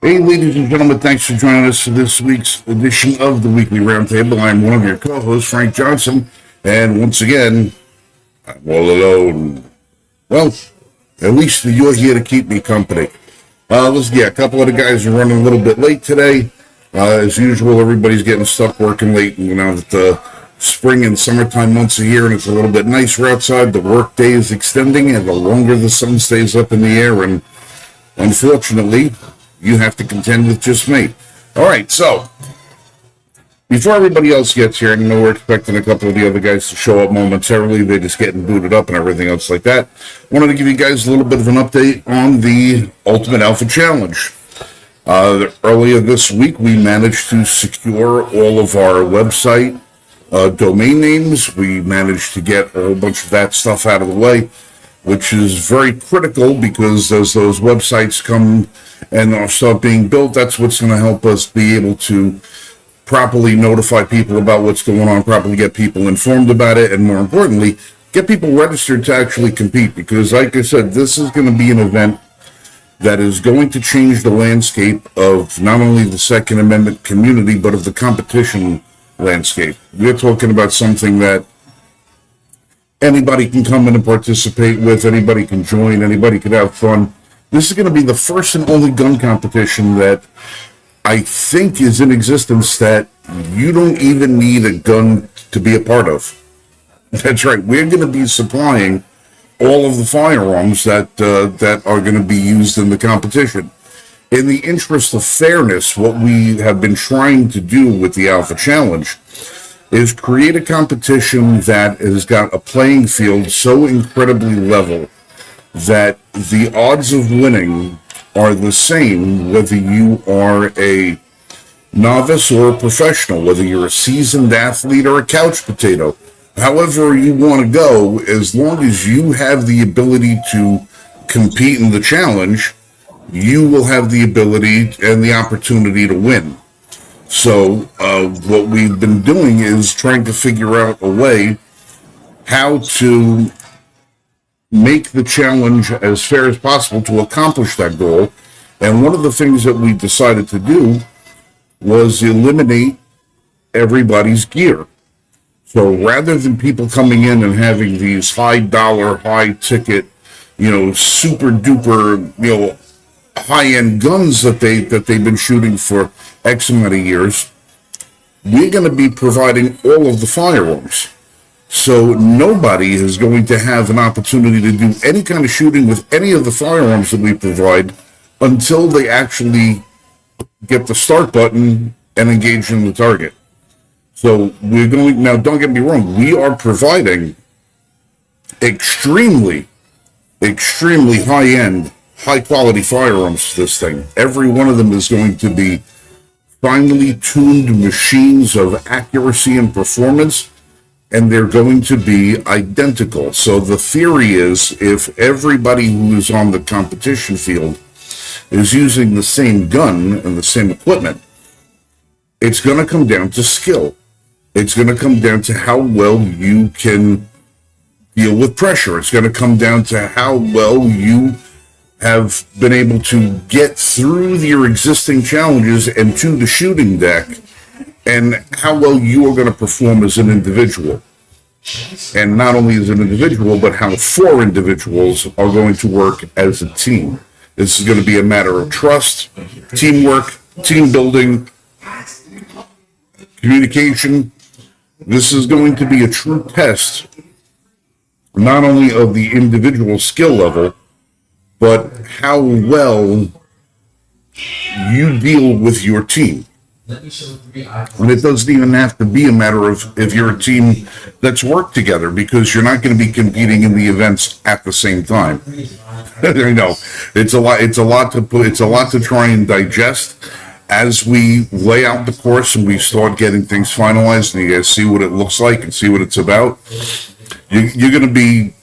Hey, ladies and gentlemen, thanks for joining us for this week's edition of the Weekly Roundtable. I'm one of your co-hosts, Frank Johnson, and once again, I'm all alone. Well, at least you're here to keep me company. A couple of the guys are running a little bit late today. As usual, everybody's getting stuck working late, and that the spring and summertime months are here, and it's a little bit nicer outside. The work day is extending, and the longer the sun stays up in the air, and unfortunately, you have to contend with just me. All right, so before everybody else gets here, I know we're expecting a couple of the other guys to show up momentarily. They're just getting booted up and everything else like that. I wanted to give you guys a little bit of an update on the Ultimate Alpha Challenge. Earlier this week, we managed to secure all of our website domain names. We managed to get a whole bunch of that stuff out of the way, which is very critical because as those websites come and start being built, that's what's going to help us be able to properly notify people about what's going on, properly get people informed about it, and more importantly, get people registered to actually compete. Because like I said, this is going to be an event that is going to change the landscape of not only the Second Amendment community, but of the competition landscape. We're talking about something that anybody can come in and participate with, anybody can join, anybody can have fun. This is going to be the first and only gun competition that I think is in existence that you don't even need a gun to be a part of. That's right. We're going to be supplying all of the firearms that are going to be used in the competition. In the interest of fairness, what we have been trying to do with the Alpha Challenge is create a competition that has got a playing field so incredibly level that the odds of winning are the same whether you are a novice or a professional, whether you're a seasoned athlete or a couch potato. However you want to go, as long as you have the ability to compete in the challenge, you will have the ability and the opportunity to win. So what we've been doing is trying to figure out a way how to make the challenge as fair as possible to accomplish that goal. And one of the things that we decided to do was eliminate everybody's gear. So rather than people coming in and having these high dollar, high ticket, super duper, high-end guns that they've been shooting for X amount of years, we're going to be providing all of the firearms. So nobody is going to have an opportunity to do any kind of shooting with any of the firearms that we provide until they actually get the start button and engage in the target. So now don't get me wrong, we are providing extremely high-end, high-quality firearms for this thing. Every one of them is going to be finely tuned machines of accuracy and performance, and they're going to be identical. So the theory is if everybody who is on the competition field is using the same gun and the same equipment, it's going to come down to skill. It's going to come down to how well you can deal with pressure. It's going to come down to how well you have been able to get through your existing challenges and to the shooting deck, and how well you are going to perform as an individual. And not only as an individual, but how 4 individuals are going to work as a team. This is going to be a matter of trust, teamwork, team building, communication. This is going to be a true test, not only of the individual skill level, but how well you deal with your team. And it doesn't even have to be a matter of if you're a team that's worked together, because you're not going to be competing in the events at the same time. It's a lot to try and digest as we lay out the course and we start getting things finalized and you guys see what it looks like and see what it's about. You're going to be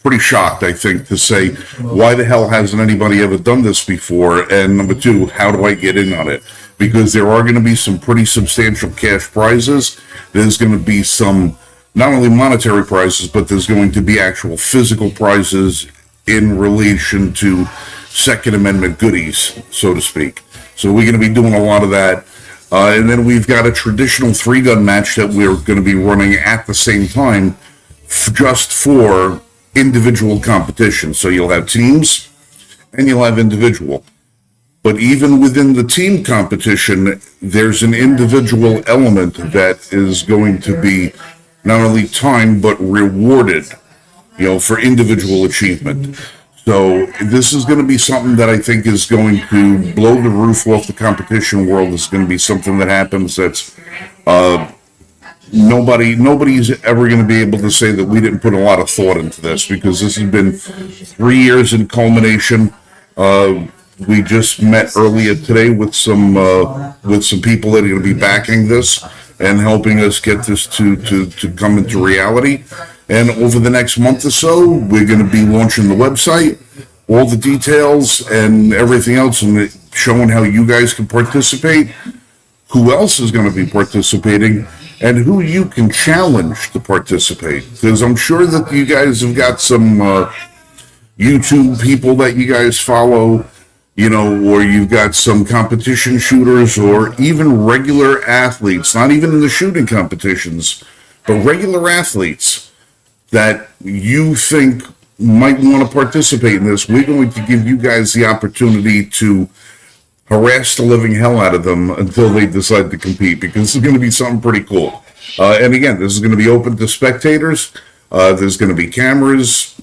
pretty shocked, I think, to say, why the hell hasn't anybody ever done this before? And number 2, how do I get in on it? Because there are going to be some pretty substantial cash prizes. There's going to be some, not only monetary prizes, but there's going to be actual physical prizes in relation to Second Amendment goodies, so to speak. So we're going to be doing a lot of that. And then we've got a traditional 3-gun match that we're going to be running at the same time just for individual competition. So you'll have teams and you'll have individual. But even within the team competition, there's an individual element that is going to be not only timed but rewarded, for individual achievement. So this is going to be something that I think is going to blow the roof off the competition world. It's going to be something that happens that's nobody's ever going to be able to say that we didn't put a lot of thought into this, because this has been 3 years in culmination. We just met earlier today with some people that are going to be backing this and helping us get this to come into reality. And over the next month or so, we're going to be launching the website, all the details and everything else, and showing how you guys can participate, who else is going to be participating, and who you can challenge to participate. Because I'm sure that you guys have got some YouTube people that you guys follow, or you've got some competition shooters, or even regular athletes, not even in the shooting competitions, but regular athletes that you think might want to participate in this. We're going to give you guys the opportunity to harass the living hell out of them until they decide to compete, because this is going to be something pretty cool. And again, this is going to be open to spectators. There's going to be cameras,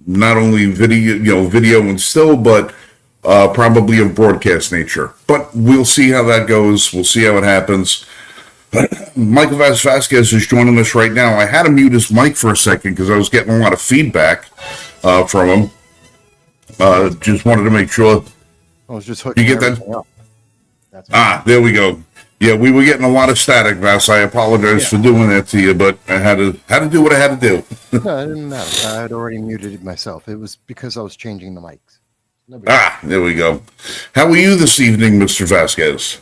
not only video and still, but probably of broadcast nature. But we'll see how that goes. We'll see how it happens. Michael Vasquez is joining us right now. I had to mute his mic for a second because I was getting a lot of feedback from him. Just wanted to make sure. I was just hooking. You get that? There we go. Yeah, we were getting a lot of static, Vas. I apologize for doing that to you, but I had to do what I had to do. No, it didn't matter. I had already muted it myself. It was because I was changing the mics. There we go. How are you this evening, Mr. Vasquez?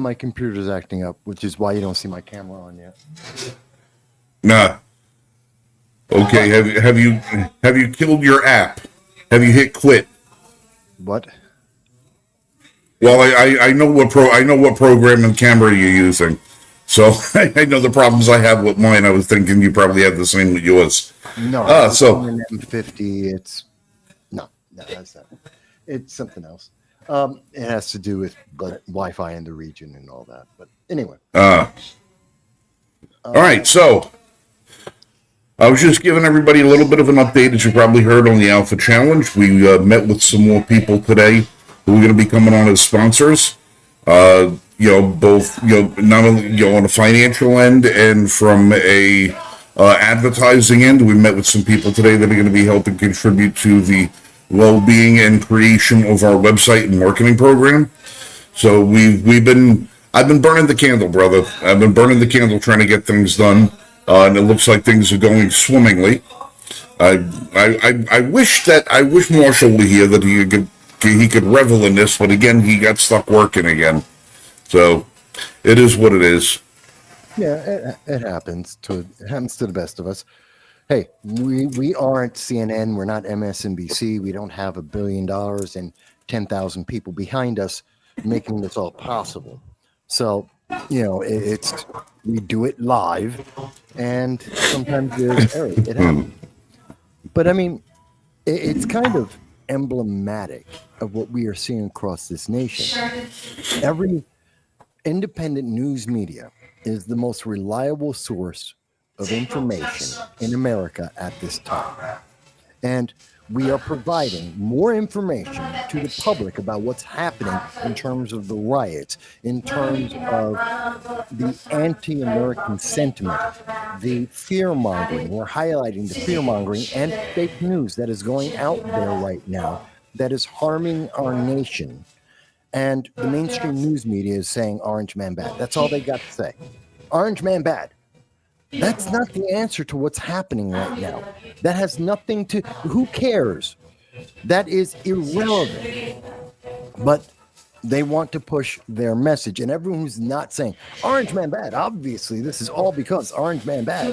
My computer's acting up, which is why you don't see my camera on yet. Nah. Okay. Have you killed your app? Have you hit quit? What? Well, I know what program and camera you're using, so I know the problems I have with mine. I was thinking you probably had the same with yours. No. So an M50. It's no, that's not. It's something else. It has to do with Wi-Fi in the region and all that. But anyway. All right. So I was just giving everybody a little bit of an update, as you probably heard on the Alpha Challenge. We met with some more people today who are going to be coming on as sponsors. Both not only on a financial end and from a advertising end. We met with some people today that are going to be helping contribute to the well-being and creation of our website and marketing program. So I've been burning the candle, brother. I've been burning the candle trying to get things done, and it looks like things are going swimmingly. I wish Marshall were here, that he could revel in this, but again, he got stuck working again. So it is what it is. Yeah, it happens to the best of us. Hey, we aren't CNN. We're not MSNBC. We don't have $1 billion and 10,000 people behind us making this all possible. So, it's we do it live, and sometimes there's error. It happens. But I mean, it's kind of emblematic of what we are seeing across this nation. Every independent news media is the most reliable source of information in America at this time. And we are providing more information to the public about what's happening in terms of the riots, in terms of the anti-American sentiment, the fear-mongering. We're highlighting the fear-mongering and fake news that is going out there right now that is harming our nation. And the mainstream news media is saying Orange Man bad. That's all they got to say. Orange Man bad. That's not the answer to what's happening right now. That has nothing to... Who cares? That is irrelevant. But they want to push their message. And everyone who's not saying, Orange Man bad, obviously, this is all because Orange Man bad.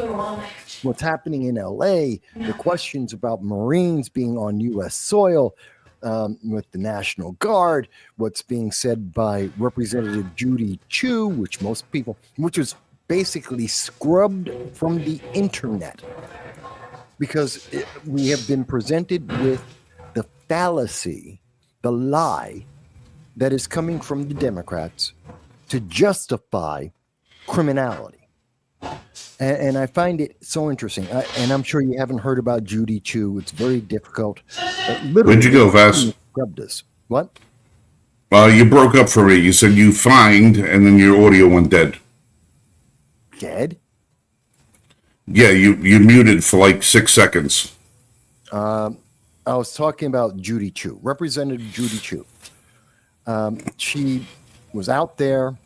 What's happening in L.A., the questions about Marines being on U.S. soil, with the National Guard, what's being said by Representative Judy Chu, which was basically scrubbed from the internet, because we have been presented with the fallacy, the lie that is coming from the Democrats to justify criminality. And I find it so interesting. And I'm sure you haven't heard about Judy Chu. It's very difficult. Where'd you go, Vass? Scrubbed us. What? You broke up for me. You said you find, and then your audio went dead. Dead? Yeah, you muted for like 6 seconds. I was talking about Judy Chu, Representative Judy Chu. She was out there.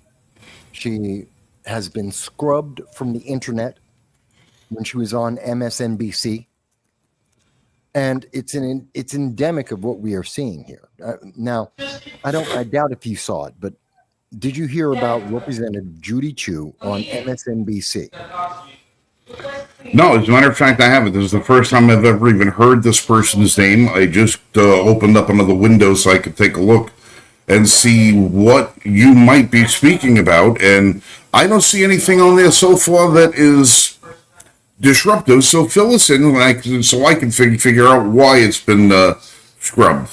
She has been scrubbed from the internet when she was on MSNBC. And it's endemic of what we are seeing here. Now, I doubt if you saw it, but did you hear about Representative Judy Chu on MSNBC? No, as a matter of fact, I haven't. This is the first time I've ever even heard this person's name. I just opened up another window so I could take a look and see what you might be speaking about. And I don't see anything on there so far that is disruptive. So fill us in so I can figure out why it's been scrubbed.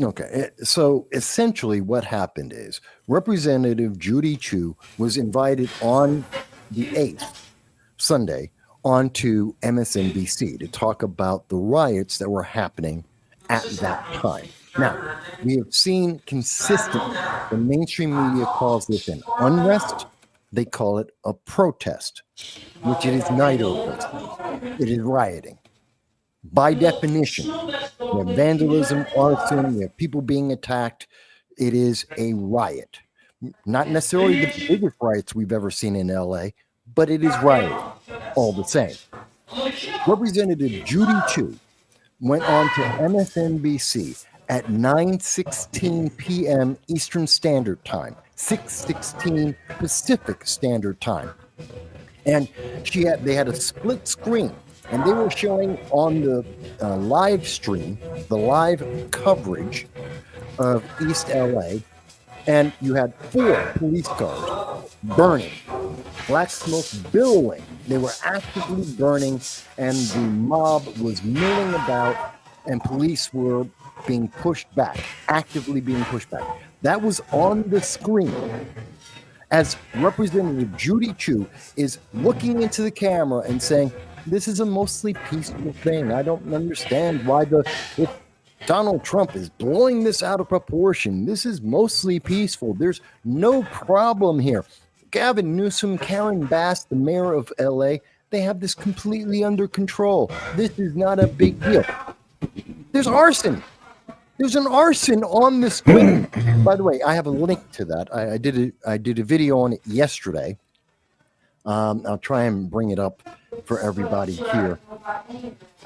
Okay, so essentially what happened is Representative Judy Chu was invited on the 8th, Sunday, onto MSNBC to talk about the riots that were happening at that time. Now, we have seen consistently, the mainstream media calls this an unrest. They call it a protest, which it is neither of those things. It is rioting. By definition, we have vandalism, arson, we have people being attacked. It is a riot. Not necessarily the biggest riots we've ever seen in LA, but it is rioting all the same. Representative Judy Chu went on to MSNBC at 9:16 p.m. Eastern Standard Time, 6:16 Pacific Standard Time. And they had a split screen, and they were showing on the live stream, the live coverage of East LA, and you had 4 police cars burning, black smoke billowing. They were actively burning, and the mob was milling about, and police were being pushed back, actively being pushed back. That was on the screen as Representative Judy Chu is looking into the camera and saying, this is a mostly peaceful thing. I don't understand why if Donald Trump is blowing this out of proportion. This is mostly peaceful. There's no problem here. Gov Newsom, Karen Bass, the mayor of LA, they have this completely under control. This is not a big deal. There's arson. There's an arson on the screen. By the way, I have a link to that. I did a video on it yesterday. I'll try and bring it up for everybody here.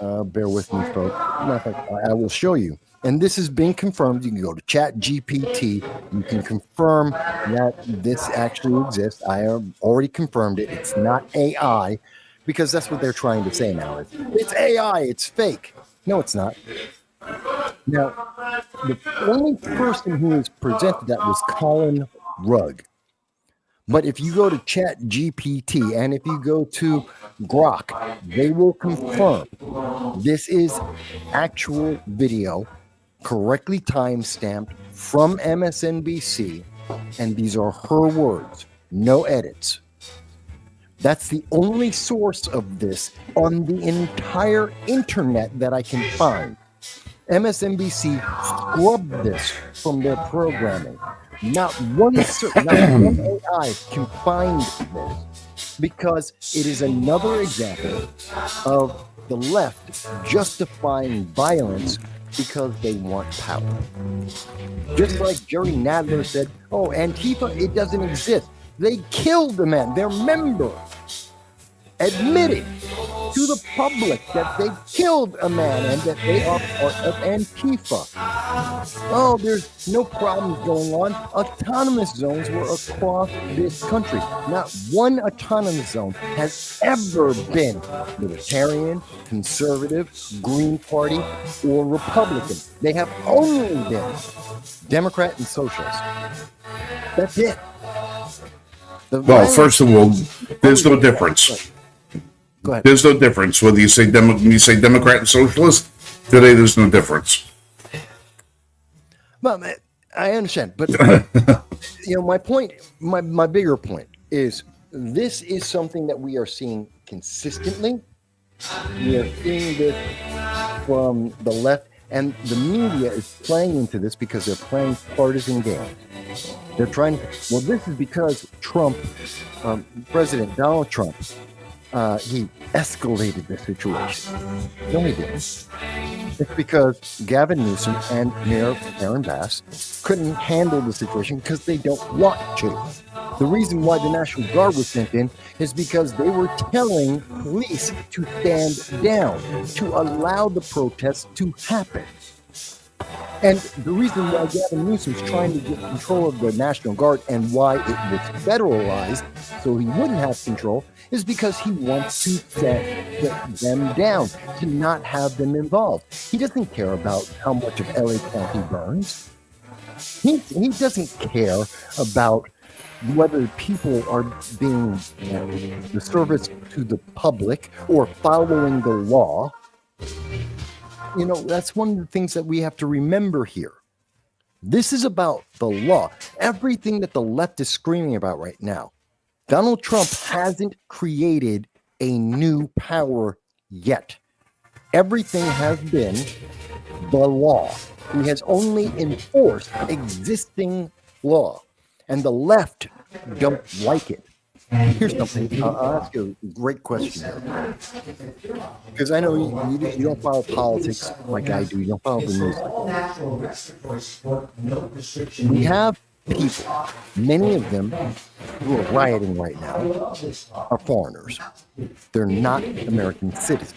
Bear with me, folks. Matter of fact, I will show you. And this has been confirmed. You can go to ChatGPT. You can confirm that this actually exists. I have already confirmed it. It's not AI, because that's what they're trying to say now. It's AI. It's fake. No, it's not. Now, the only person who has presented that was Colin Rugg. But if you go to ChatGPT and if you go to Grok, they will confirm this is actual video, correctly time-stamped from MSNBC, and these are her words, no edits. That's the only source of this on the entire internet that I can find. MSNBC scrubbed this from their programming. Not one AI can find this, because it is another example of the left justifying violence because they want power. Just like Jerry Nadler said, oh, Antifa, it doesn't exist. They killed the man, their member, admitted to the public that they killed a man and that they are part of Antifa. Oh, there's no problems going on. Autonomous zones were across this country. Not one autonomous zone has ever been libertarian, conservative, Green Party, or Republican. They have only been Democrat and socialist. That's it. Well, first of all, there's no difference. Go ahead. There's no difference whether you say Democrat and socialist. Today, there's no difference. Well, I understand, but my point, my bigger point is this is something that we are seeing consistently. We are seeing this from the left, and the media is playing into this because they're playing partisan games. They're trying. Well, this is because Trump, President Donald Trump, he escalated the situation. No, he didn't. It's because Gavin Newsom and Mayor Aaron Bass couldn't handle the situation because they don't want to. The reason why the National Guard was sent in is because they were telling police to stand down, to allow the protests to happen. And the reason why Gavin Newsom's trying to get control of the National Guard and why it was federalized so he wouldn't have control is because he wants to set them down, to not have them involved. He doesn't care about how much of LA County burns. He doesn't care about whether people are being the service to the public or following the law. That's one of the things that we have to remember here. This is about the law. Everything that the left is screaming about right now, Donald Trump hasn't created a new power yet. Everything has been the law. He has only enforced existing law. And the left don't like it. Here's something. I'll ask you a great question here. Because I know you don't follow politics like I do. You don't follow the news. We have people, many of them who are rioting right now, are foreigners. They're not American citizens.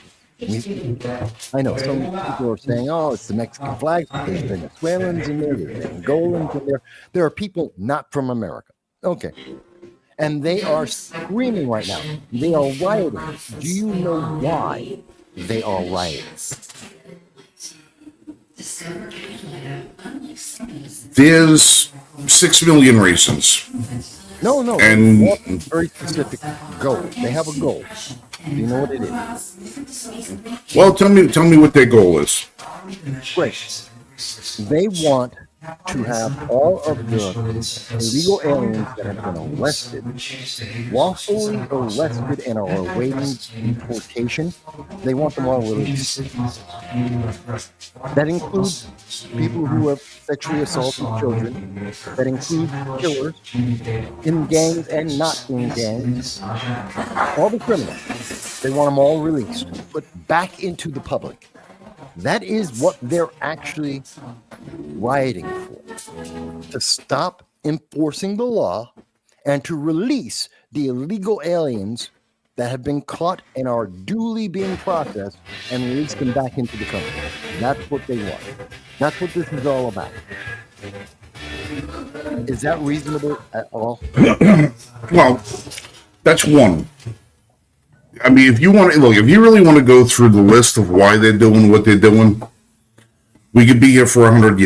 I know some people are saying, oh, it's the Mexican flag. There's Venezuelans in there. There's Angolans in there. There are people not from America. Okay. And they are screaming right now. They are rioting. Do you know why they are rioting? There's 6 million reasons. No. And one very specific goal. They have a goal. Do you know what it is? Well, tell me what their goal is. Great. They want to have all of the illegal aliens that have been arrested, lawfully arrested and are awaiting deportation, they want them all released. That includes people who have sexually assaulted children. That includes killers in gangs and not in gangs. All the criminals. They want them all released, put back into the public. That is what they're actually rioting for. To stop enforcing the law and to release the illegal aliens that have been caught and are duly being processed and release them back into the country. That's what they want. That's what this is all about. Is that reasonable at all? Well, that's one. I mean, if you really want to go through the list of why they're doing what they're doing, we could be here for 100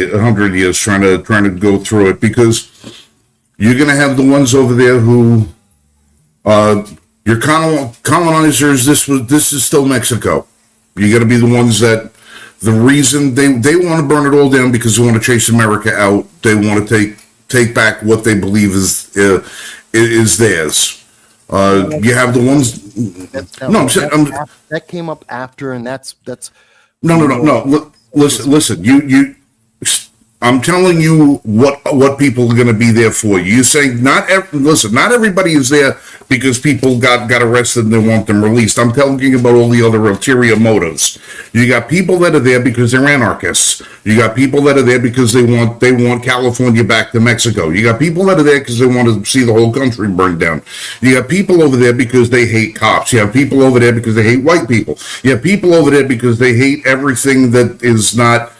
years trying to go through it, because you're going to have the ones over there who, your colonizers. This is still Mexico. You got to be the ones that the reason they want to burn it all down because they want to chase America out. They want to take back what they believe is theirs. You have the ones. That came up after, and that's. No. Listen. You I'm telling you what people are going to be there for. You say listen, not everybody is there because people got arrested and they want them released. I'm talking about all the other ulterior motives. You got people that are there because they're anarchists. You got people that are there because they want California back to Mexico. You got people that are there because they want to see the whole country burned down. You got people over there because they hate cops. You have people over there because they hate white people. You have people over there because they hate everything that is not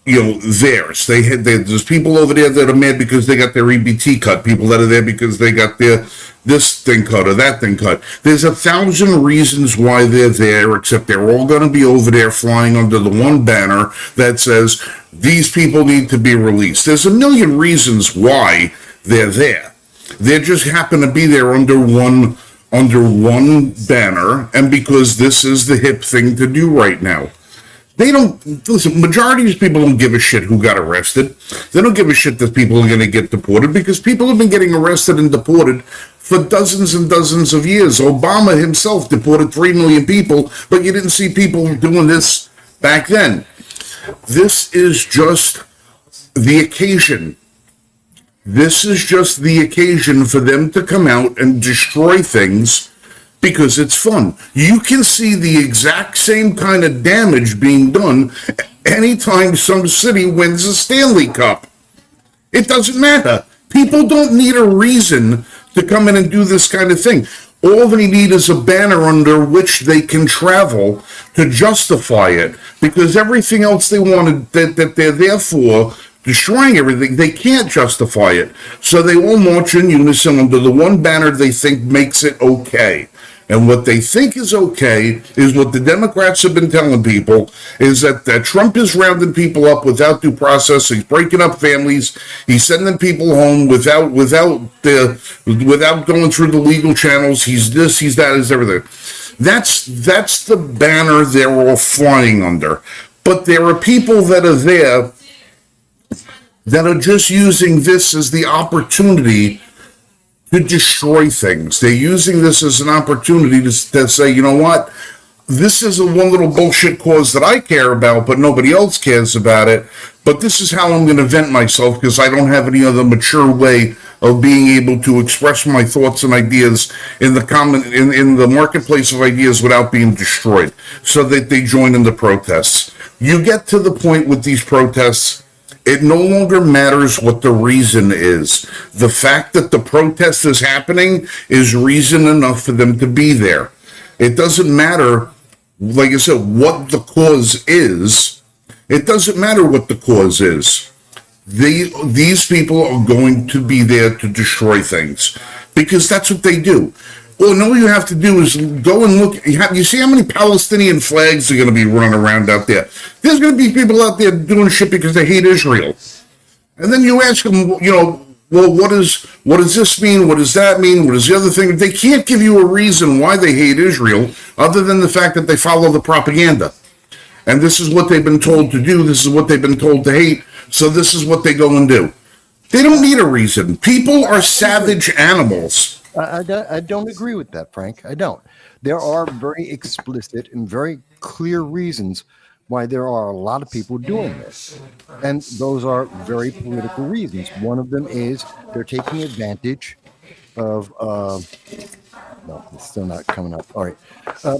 theirs. There's people over there that are mad because they got their EBT cut. People that are there because they got their this thing cut or that thing cut. There's 1,000 reasons why they're there, except they're all going to be over there flying under the one banner that says these people need to be released. There's a million reasons why they're there. They just happen to be there under one banner, and because this is the hip thing to do right now. They don't listen. Majority of these people don't give a shit who got arrested. They don't give a shit that people are going to get deported because people have been getting arrested and deported for dozens and dozens of years. Obama himself deported 3 million people, but you didn't see people doing this back then. This is just the occasion. This is just the occasion for them to come out and destroy things because it's fun. You can see the exact same kind of damage being done anytime some city wins a Stanley Cup. It doesn't matter. People don't need a reason to come in and do this kind of thing. All they need is a banner under which they can travel to justify it, because everything else they wanted that they're there for, destroying everything, they can't justify it. So they all march in unison under the one banner they think makes it okay. And what they think is okay is what the Democrats have been telling people, is that Trump is rounding people up without due process. He's breaking up families. He's sending people home without going through the legal channels. He's this, he's that, he's everything. That's the banner they're all flying under. But there are people that are there that are just using this as the opportunity to destroy things. They're using this as an opportunity to say, you know what, this is a one little bullshit cause that I care about, but nobody else cares about it. But this is how I'm going to vent myself because I don't have any other mature way of being able to express my thoughts and ideas in the marketplace of ideas without being destroyed. So that they join in the protests. You get to the point with these protests, it no longer matters what the reason is. The fact that the protest is happening is reason enough for them to be there. It doesn't matter, like I said, what the cause is. It doesn't matter what the cause is. These people are going to be there to destroy things because that's what they do. Well, all you have to do is go and look. You see how many Palestinian flags are going to be running around out there? There's going to be people out there doing shit because they hate Israel. And then you ask them, well, what does this mean? What does that mean? What is the other thing? They can't give you a reason why they hate Israel other than the fact that they follow the propaganda. And this is what they've been told to do. This is what they've been told to hate. So this is what they go and do. They don't need a reason. People are savage animals. I don't agree with that, Frank. I don't. There are very explicit and very clear reasons why there are a lot of people doing this. And those are very political reasons. One of them is they're taking advantage of, no, it's still not coming up. All right.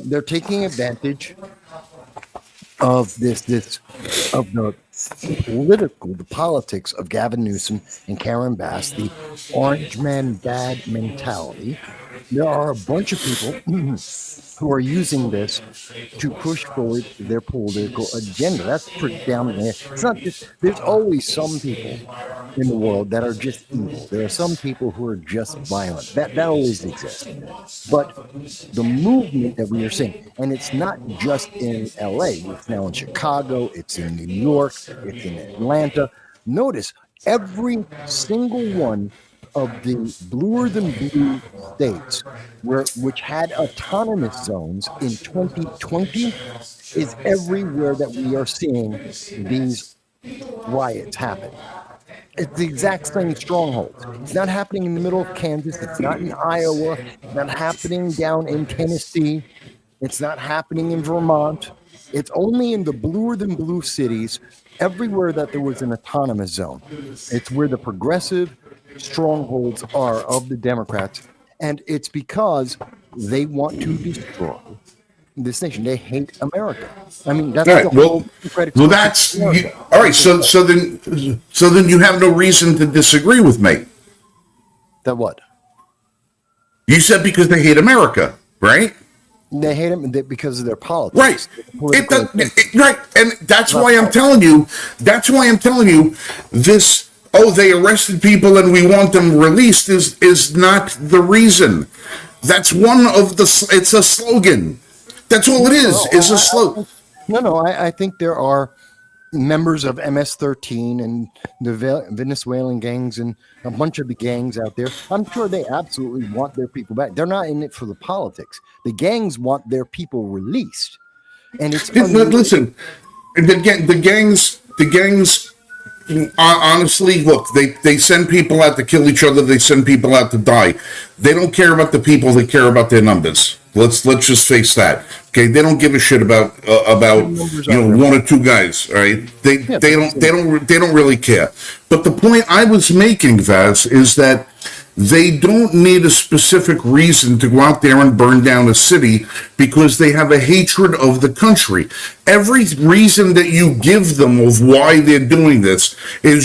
They're taking advantage of the politics of Gavin Newsom and Karen Bass, the orange man bad mentality. There are a bunch of people who are using this to push forward their political agenda. That's pretty down there. It's not just, there's always some people in the world that are just evil. There are some people who are just violent. That always exists. But the movement that we are seeing, and it's not just in LA, it's now in Chicago, it's in New York, it's in Atlanta. Notice every single one of the bluer than blue states which had autonomous zones in 2020 is everywhere that we are seeing these riots happen. It's the exact same strongholds. It's not happening in the middle of Kansas. It's not in Iowa. It's not happening down in Tennessee. It's not happening in Vermont. It's only in the bluer than blue cities everywhere that there was an autonomous zone, it's where the progressive strongholds are of the Democrats, and it's because they want to destroy this nation. They hate America. I mean, that's All the right. whole Democratic Well, Social that's America. all right. So then you have no reason to disagree with me. That what? You said because they hate America, right? They hate them because of their politics. Right. Political Right. And that's why I'm telling you. That's why I'm telling you this. Oh, they arrested people and we want them released is not the reason. That's one of the. It's a slogan. That's all it is. Is a slogan. No. I think there are members of MS-13 and the Venezuelan gangs and a bunch of the gangs out there. I'm sure they absolutely want their people back. They're not in it for the politics. The gangs want their people released, and it's Listen. The gangs. Honestly, look, they send people out to kill each other. They send people out to die. They don't care about the people. They care about their numbers. Let's just face that. Okay, they don't give a shit about one or two guys. All right, they don't really care. But the point I was making, Vaz, is that they don't need a specific reason to go out there and burn down a city because they have a hatred of the country. Every reason that you give them of why they're doing this they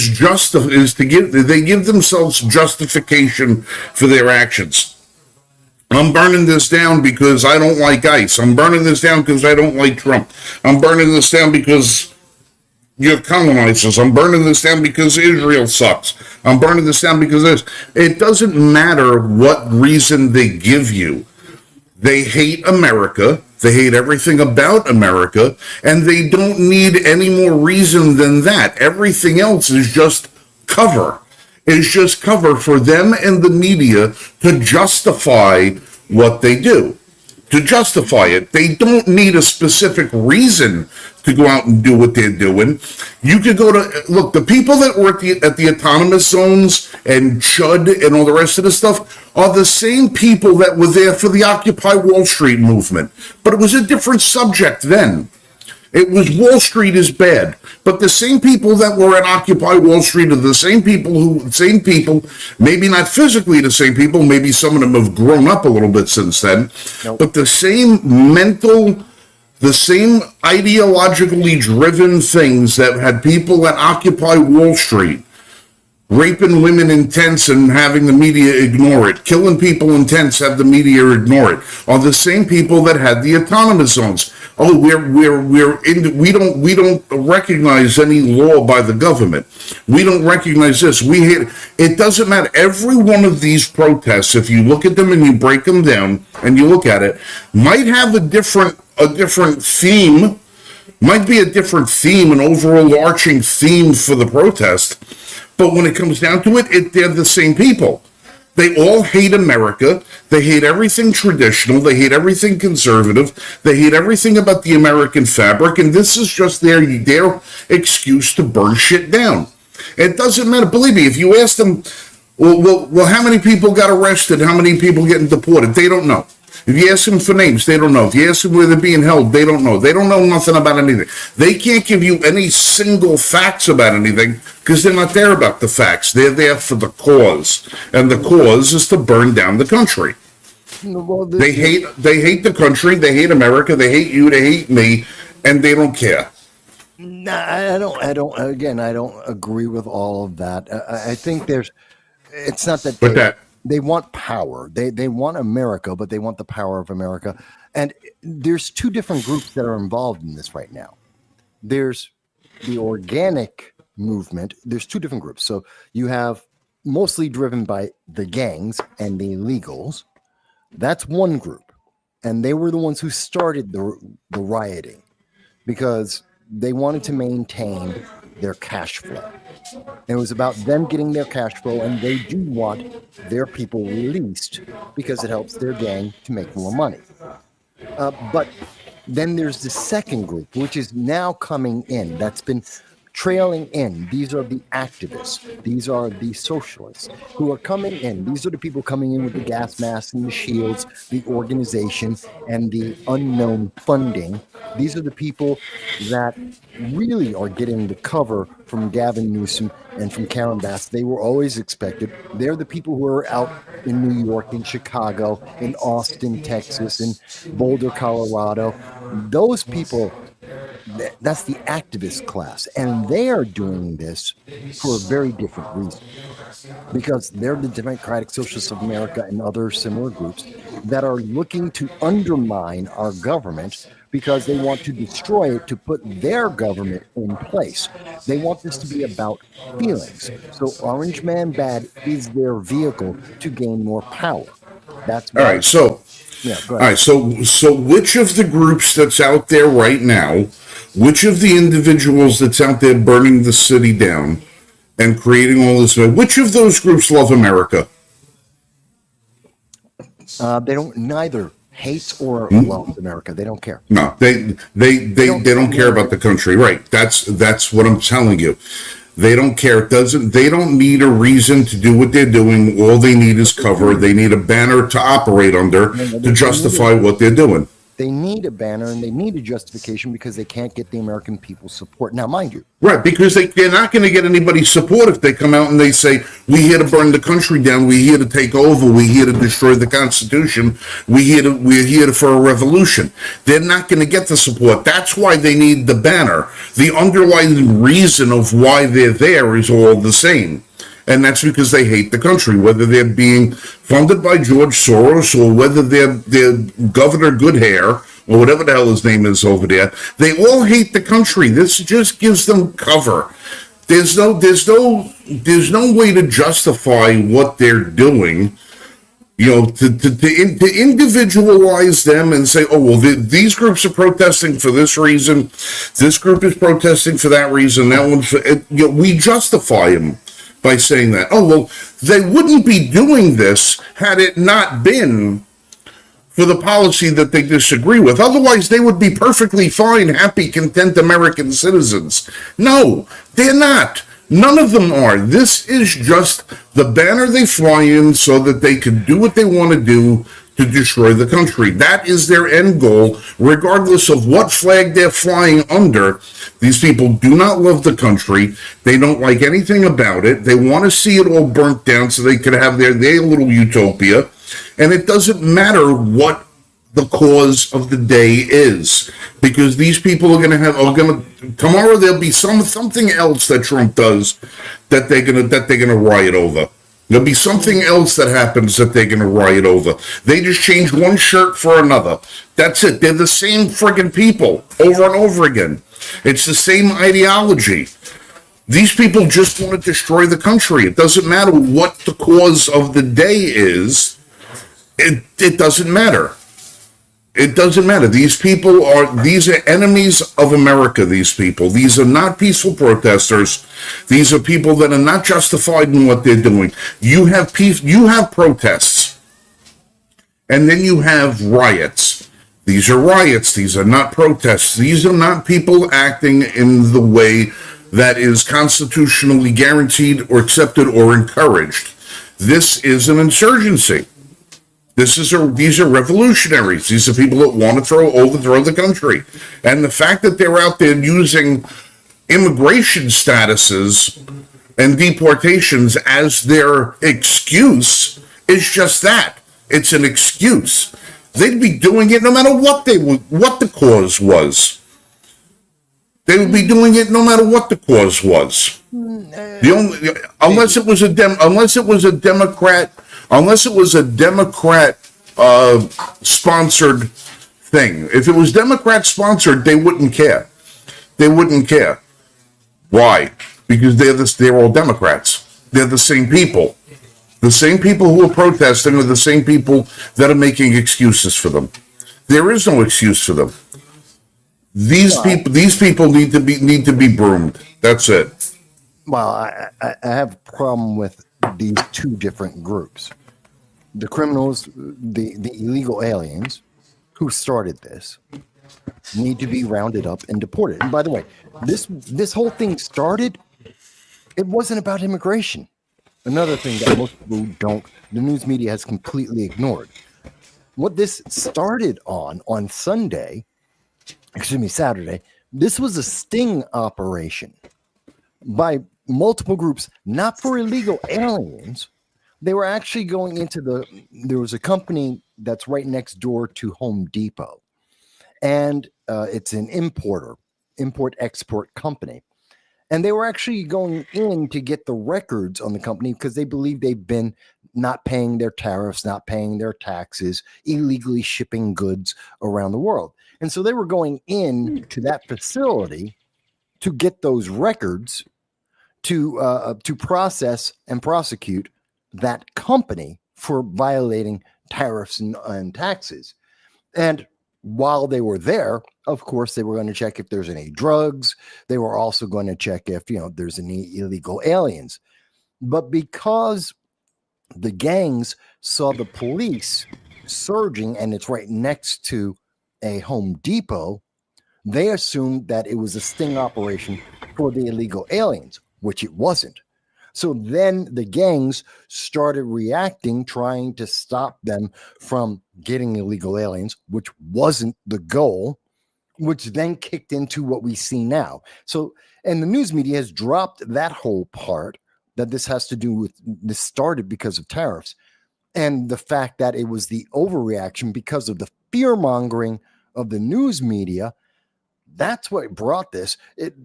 give themselves justification for their actions. I'm burning this down because I don't like ICE. I'm burning this down because I don't like Trump. I'm burning this down because you're colonizers. I'm burning this down because Israel sucks. I'm burning this down because this. It doesn't matter what reason they give you. They hate America. They hate everything about America. And they don't need any more reason than that. Everything else is just cover. It's just cover for them and the media to justify what they do. To justify it. They don't need a specific reason to go out and do what they're doing. You could go to, look, the people that were at the autonomous zones and Chud and all the rest of the stuff are the same people that were there for the Occupy Wall Street movement. But it was a different subject then. It was Wall Street is bad. But the same people that were at Occupy Wall Street are the same people, maybe not physically the same people, maybe some of them have grown up a little bit since then, but the same ideologically driven things that had people at Occupy Wall Street raping women in tents and having the media ignore it, killing people in tents, have the media ignore it, are the same people that had the autonomous zones. Oh, we don't recognize any law by the government. We don't recognize this. We hate it. Doesn't matter. Every one of these protests, if you look at them and you break them down and you look at it, might have a different theme. Might be a different theme, an overarching theme for the protest. But when it comes down to it, they're the same people. They all hate America. They hate everything traditional. They hate everything conservative. They hate everything about the American fabric. And this is just their excuse to burn shit down. It doesn't matter. Believe me, if you ask them, well, how many people got arrested? How many people getting deported? They don't know. If you ask them for names, they don't know. If you ask them where they're being held, they don't know. They don't know nothing about anything. They can't give you any single facts about anything because they're not there about the facts. They're there for the cause. And the cause is to burn down the country. Well, they hate the country. They hate America. They hate you. They hate me. And they don't care. I don't agree with all of that. I think it's not that they want power. They want America, but they want the power of America. And there's two different groups that are involved in this right now. There's the organic movement. There's two different groups. So you have mostly driven by the gangs and the illegals. That's one group. And they were the ones who started the rioting because they wanted to maintain their cash flow. It was about them getting their cash flow, and they do want their people released because it helps their gang to make more money. But then there's the second group, which is now coming in. That's been trailing in. These are the activists. These are the socialists who are coming in. These are the people coming in with the gas masks and the shields, the organization, and the unknown funding. These are the people that really are getting the cover from Gavin Newsom and from Karen Bass. They were always expected. They're the people who are out in New York, in Chicago, in Austin, Texas, in Boulder, Colorado. Those people, that's the activist class. And they are doing this for a very different reason. Because they're the Democratic Socialists of America and other similar groups that are looking to undermine our government because they want to destroy it to put their government in place. They want this to be about feelings. So Orange Man Bad is their vehicle to gain more power. That's all right. So, yeah, go all ahead. right. So which of the groups that's out there right now, which of the individuals that's out there burning the city down and creating all this, which of those groups love America? They don't neither hates or loves America. They don't care. No, they don't care about the country, right? That's what I'm telling you. They don't care. They don't need a reason to do what they're doing. All they need is cover. They need a banner to operate under to justify what they're doing. They need a banner and they need a justification because they can't get the American people's support. Now, mind you, right, because they're not going to get anybody's support if they come out and they say, we're here to burn the country down, we're here to take over, we're here to destroy the Constitution, we're here for a revolution. They're not going to get the support. That's why they need the banner. The underlying reason of why they're there is all the same. And that's because they hate the country, whether they're being funded by George Soros or whether they're Governor Goodhair or whatever the hell his name is over there. They all hate the country. This just gives them cover. There's no way to justify what they're doing. You know, to individualize them and say, oh, well, these groups are protesting for this reason. This group is protesting for that reason. That one's for, we justify them by saying that. Oh, well, they wouldn't be doing this had it not been for the policy that they disagree with. Otherwise, they would be perfectly fine, happy, content American citizens. No, they're not. None of them are. This is just the banner they fly in so that they can do what they want to do to destroy the country. That is their end goal, regardless of what flag they're flying under. These people do not love the country. They don't like anything about it. They want to see it all burnt down so they can have their little utopia. And it doesn't matter what the cause of the day is, because these people are going to tomorrow there'll be something else that Trump does that they're going to riot over. There'll be something else that happens that they're going to riot over. They just change one shirt for another. That's it. They're the same friggin' people over and over again. It's the same ideology. These people just want to destroy the country. It doesn't matter what the cause of the day is. It doesn't matter. It doesn't matter. These are enemies of America, these people. These are not peaceful protesters. These are people that are not justified in what they're doing. You have protests. And then you have riots. These are riots. These are not protests. These are not people acting in the way that is constitutionally guaranteed or accepted or encouraged. This is an insurgency. These are revolutionaries. These are people that want to overthrow the country. And the fact that they're out there using immigration statuses and deportations as their excuse is just that. It's an excuse. They'd be doing it no matter what the cause was. They would be doing it no matter what the cause was. Unless it was a Democrat sponsored thing. If it was Democrat sponsored, they wouldn't care. They wouldn't care. Why? Because they're all Democrats. They're the same people. The same people who are protesting are the same people that are making excuses for them. There is no excuse for them. These people need to be broomed. That's it. Well, I have a problem with these two different groups. The criminals, the illegal aliens who started this, need to be rounded up and deported. And by the way, this whole thing started, it wasn't about immigration. Another thing that most people the news media has completely ignored. What this started on Saturday, this was a sting operation by multiple groups, not for illegal aliens. They were actually going into there was a company that's right next door to Home Depot. And it's an import-export company. And they were actually going in to get the records on the company because they believe they've been not paying their tariffs, not paying their taxes, illegally shipping goods around the world. And so they were going in to that facility to get those records to process and prosecute that company for violating tariffs and taxes. And while they were there, of course, they were going to check if there's any drugs. They were also going to check if, there's any illegal aliens. But because the gangs saw the police surging and it's right next to a Home Depot, they assumed that it was a sting operation for the illegal aliens, which it wasn't. So then the gangs started reacting, trying to stop them from getting illegal aliens, which wasn't the goal, which then kicked into what we see now. So, and the news media has dropped that whole part that this has to do with, this started because of tariffs and the fact that it was the overreaction because of the fear mongering of the news media. That's what brought this.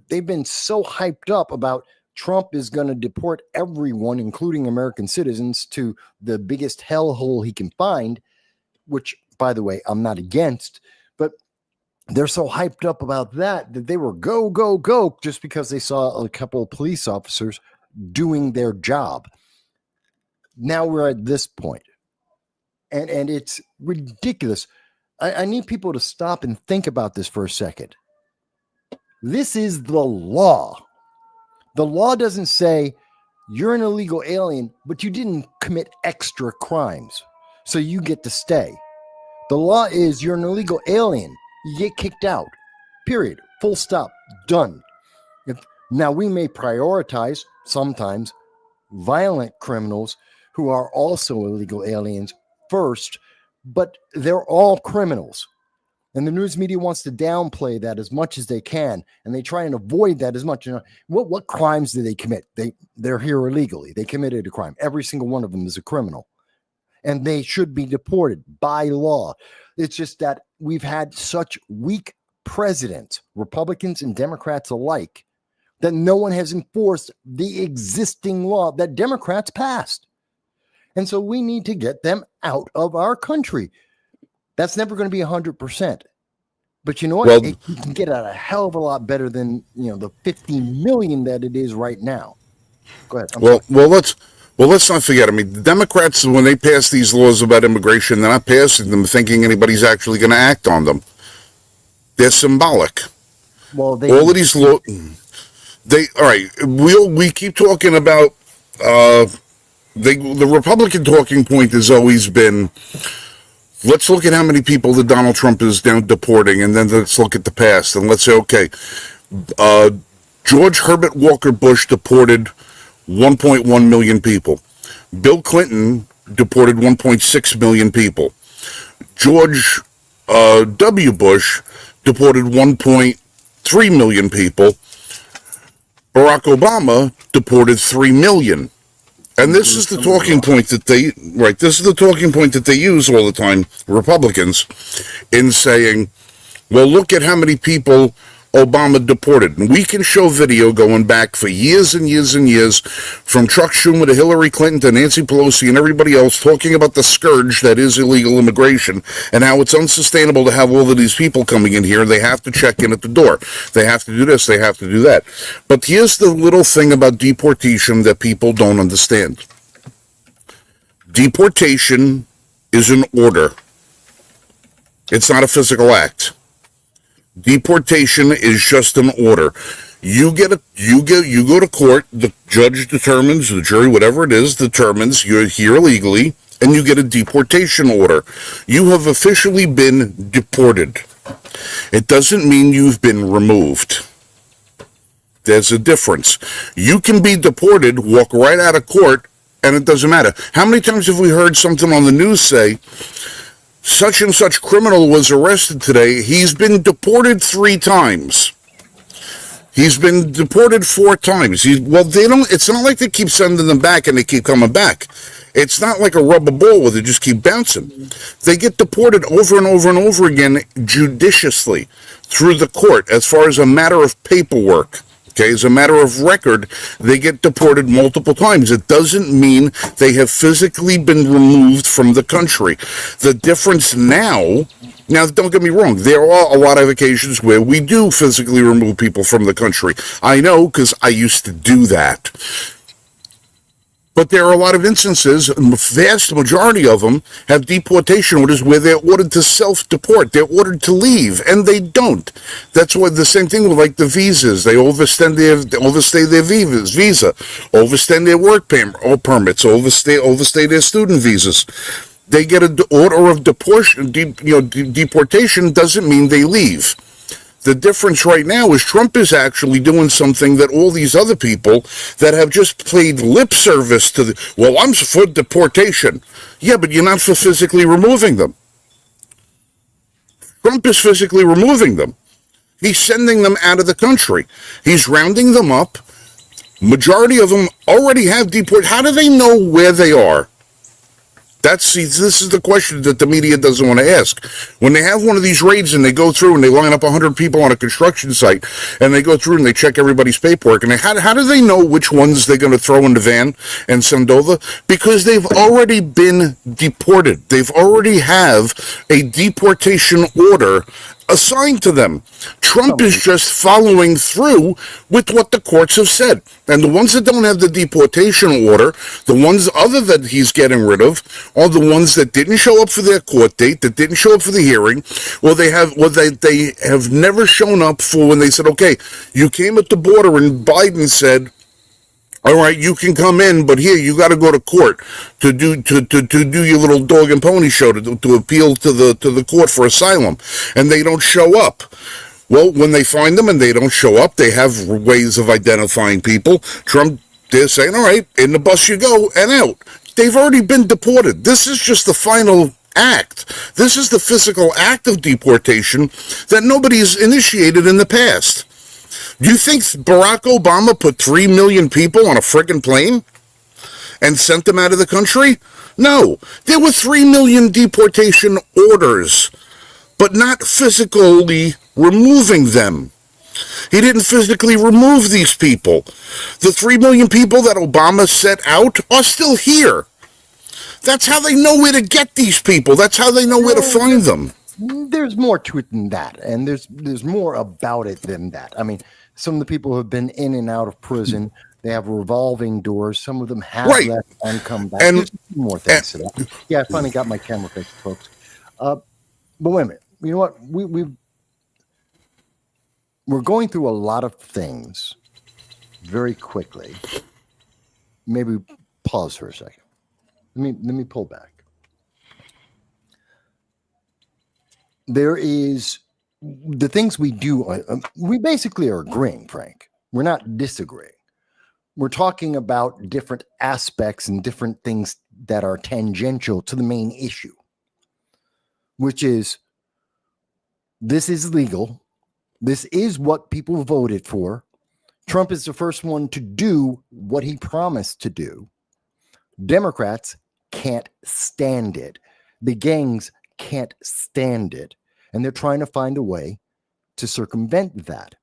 They've been so hyped up about Trump is going to deport everyone, including American citizens, to the biggest hellhole he can find, which, by the way, I'm not against, but they're so hyped up about that they were go, go, go just because they saw a couple of police officers doing their job. Now we're at this point, and it's ridiculous. I need people to stop and think about this for a second. This is the law. The law doesn't say you're an illegal alien, but you didn't commit extra crimes, so you get to stay. The law is you're an illegal alien. You get kicked out. Period. Full stop. Done. Now, we may prioritize sometimes violent criminals who are also illegal aliens first, but they're all criminals. And the news media wants to downplay that as much as they can, and they try and avoid that as much. What crimes do they commit? They're here illegally. They committed a crime. Every single one of them is a criminal, and they should be deported by law. It's just that we've had such weak presidents, Republicans and Democrats alike, that no one has enforced the existing law that Democrats passed. And so we need to get them out of our country. That's never going to be 100%. But you know what? Well, you can get out a hell of a lot better than, the 50 million that it is right now. Go ahead. Let's not forget. I mean, the Democrats, when they pass these laws about immigration, they're not passing them thinking anybody's actually going to act on them. They're symbolic. Well, all of these laws. All right. We keep talking about the Republican talking point has always been, let's look at how many people that Donald Trump is now deporting, and then let's look at the past, and let's say, okay, George Herbert Walker Bush deported 1.1 million people. Bill Clinton deported 1.6 million people. George W. Bush deported 1.3 million people. Barack Obama deported 3 million. And this is the talking point that they use all the time, Republicans, in saying, well, look at how many people Obama deported. And we can show video going back for years and years and years from Chuck Schumer to Hillary Clinton to Nancy Pelosi and everybody else talking about the scourge that is illegal immigration and how it's unsustainable to have all of these people coming in here and they have to check in at the door. They have to do this, they have to do that. But here's the little thing about deportation that people don't understand. Deportation is an order. It's not a physical act. Deportation is just an order. You go to court, the judge determines, the jury, whatever it is, determines you're here illegally, and you get a deportation order. You have officially been deported. It doesn't mean you've been removed. There's a difference. You can be deported, walk right out of court, and it doesn't matter. How many times have we heard something on the news say, such and such criminal was arrested today. He's been deported 3 times. He's been deported 4 times. They don't. It's not like they keep sending them back and they keep coming back. It's not like a rubber ball where they just keep bouncing. They get deported over and over and over again judiciously through the court as far as a matter of paperwork. Okay, as a matter of record, they get deported multiple times. It doesn't mean they have physically been removed from the country. The difference now, don't get me wrong, there are a lot of occasions where we do physically remove people from the country. I know, because I used to do that. But there are a lot of instances, and the vast majority of them have deportation orders where they're ordered to self-deport. They're ordered to leave, and they don't. That's what the same thing with like the visas. They overstay their visa, overstay their work permits, overstay their student visas. They get an order of deportation doesn't mean they leave. The difference right now is Trump is actually doing something that all these other people that have just played lip service to I'm for deportation. Yeah, but you're not for physically removing them. Trump is physically removing them. He's sending them out of the country. He's rounding them up. Majority of them already have deported. How do they know where they are? This is the question that the media doesn't want to ask. When they have one of these raids and they go through and they line up 100 people on a construction site and they go through and they check everybody's paperwork, and how do they know which ones they're going to throw in the van and send over? Because they've already been deported. They've already have a deportation order assigned to them. Trump is just following through with what the courts have said. And the ones that don't have the deportation order, the ones other that he's getting rid of, are the ones that didn't show up for their court date, that didn't show up for the hearing, or they have never shown up for when they said, okay, you came at the border and Biden said, all right, you can come in, but here you got to go to court to do your little dog and pony show to appeal to the court for asylum, and they don't show up. Well, when they find them and they don't show up, they have ways of identifying people. Trump, they're saying, all right, in the bus you go and out. They've already been deported. This is just the final act. This is the physical act of deportation that nobody's initiated in the past. Do you think Barack Obama put 3 million people on a friggin' plane and sent them out of the country? No. There were 3 million deportation orders, but not physically removing them. He didn't physically remove these people. The 3 million people that Obama set out are still here. That's how they know where to get these people. That's how they know where to find them. There's more to it than that, and there's more about it than that. I mean, some of the people have been in and out of prison. They have revolving doors. Some of them have left and come back. And there's more things to that. Yeah, I finally got my camera fixed, folks. But wait a minute. You know what? We're going through a lot of things very quickly. Maybe pause for a second. Let me pull back. There is the things we do. We basically are agreeing, Frank. We're not disagreeing. We're talking about different aspects and different things that are tangential to the main issue, which is this is legal. This is what people voted for. Trump is the first one to do what he promised to do. Democrats can't stand it. The gangs can't stand it. And they're trying to find a way to circumvent that.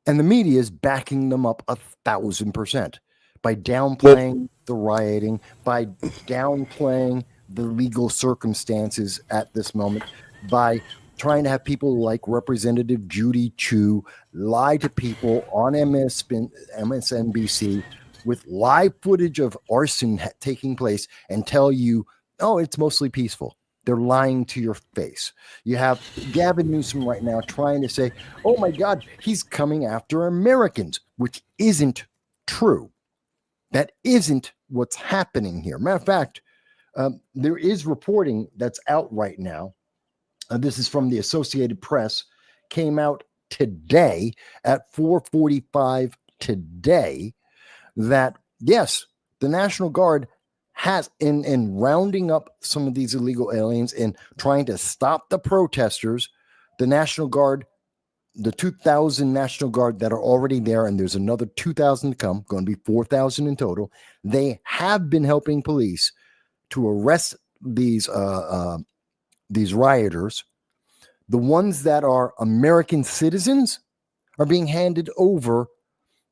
And the media is backing them up 1,000% by downplaying the rioting, by downplaying the legal circumstances at this moment, by trying to have people like Representative Judy Chu lie to people on MSNBC with live footage of arson taking place and tell you, oh, it's mostly peaceful. They're lying to your face. You have Gavin Newsom right now trying to say, oh my God, he's coming after Americans, which isn't true. That isn't what's happening here. Matter of fact, there is reporting that's out right now This is from the Associated Press, came out today at 4:45 today, that yes, the National Guard has in rounding up some of these illegal aliens and trying to stop the protesters, the National Guard, the 2,000 National Guard that are already there, and there's another 2,000 to come, going to be 4,000 in total. They have been helping police to arrest these rioters. The ones that are American citizens are being handed over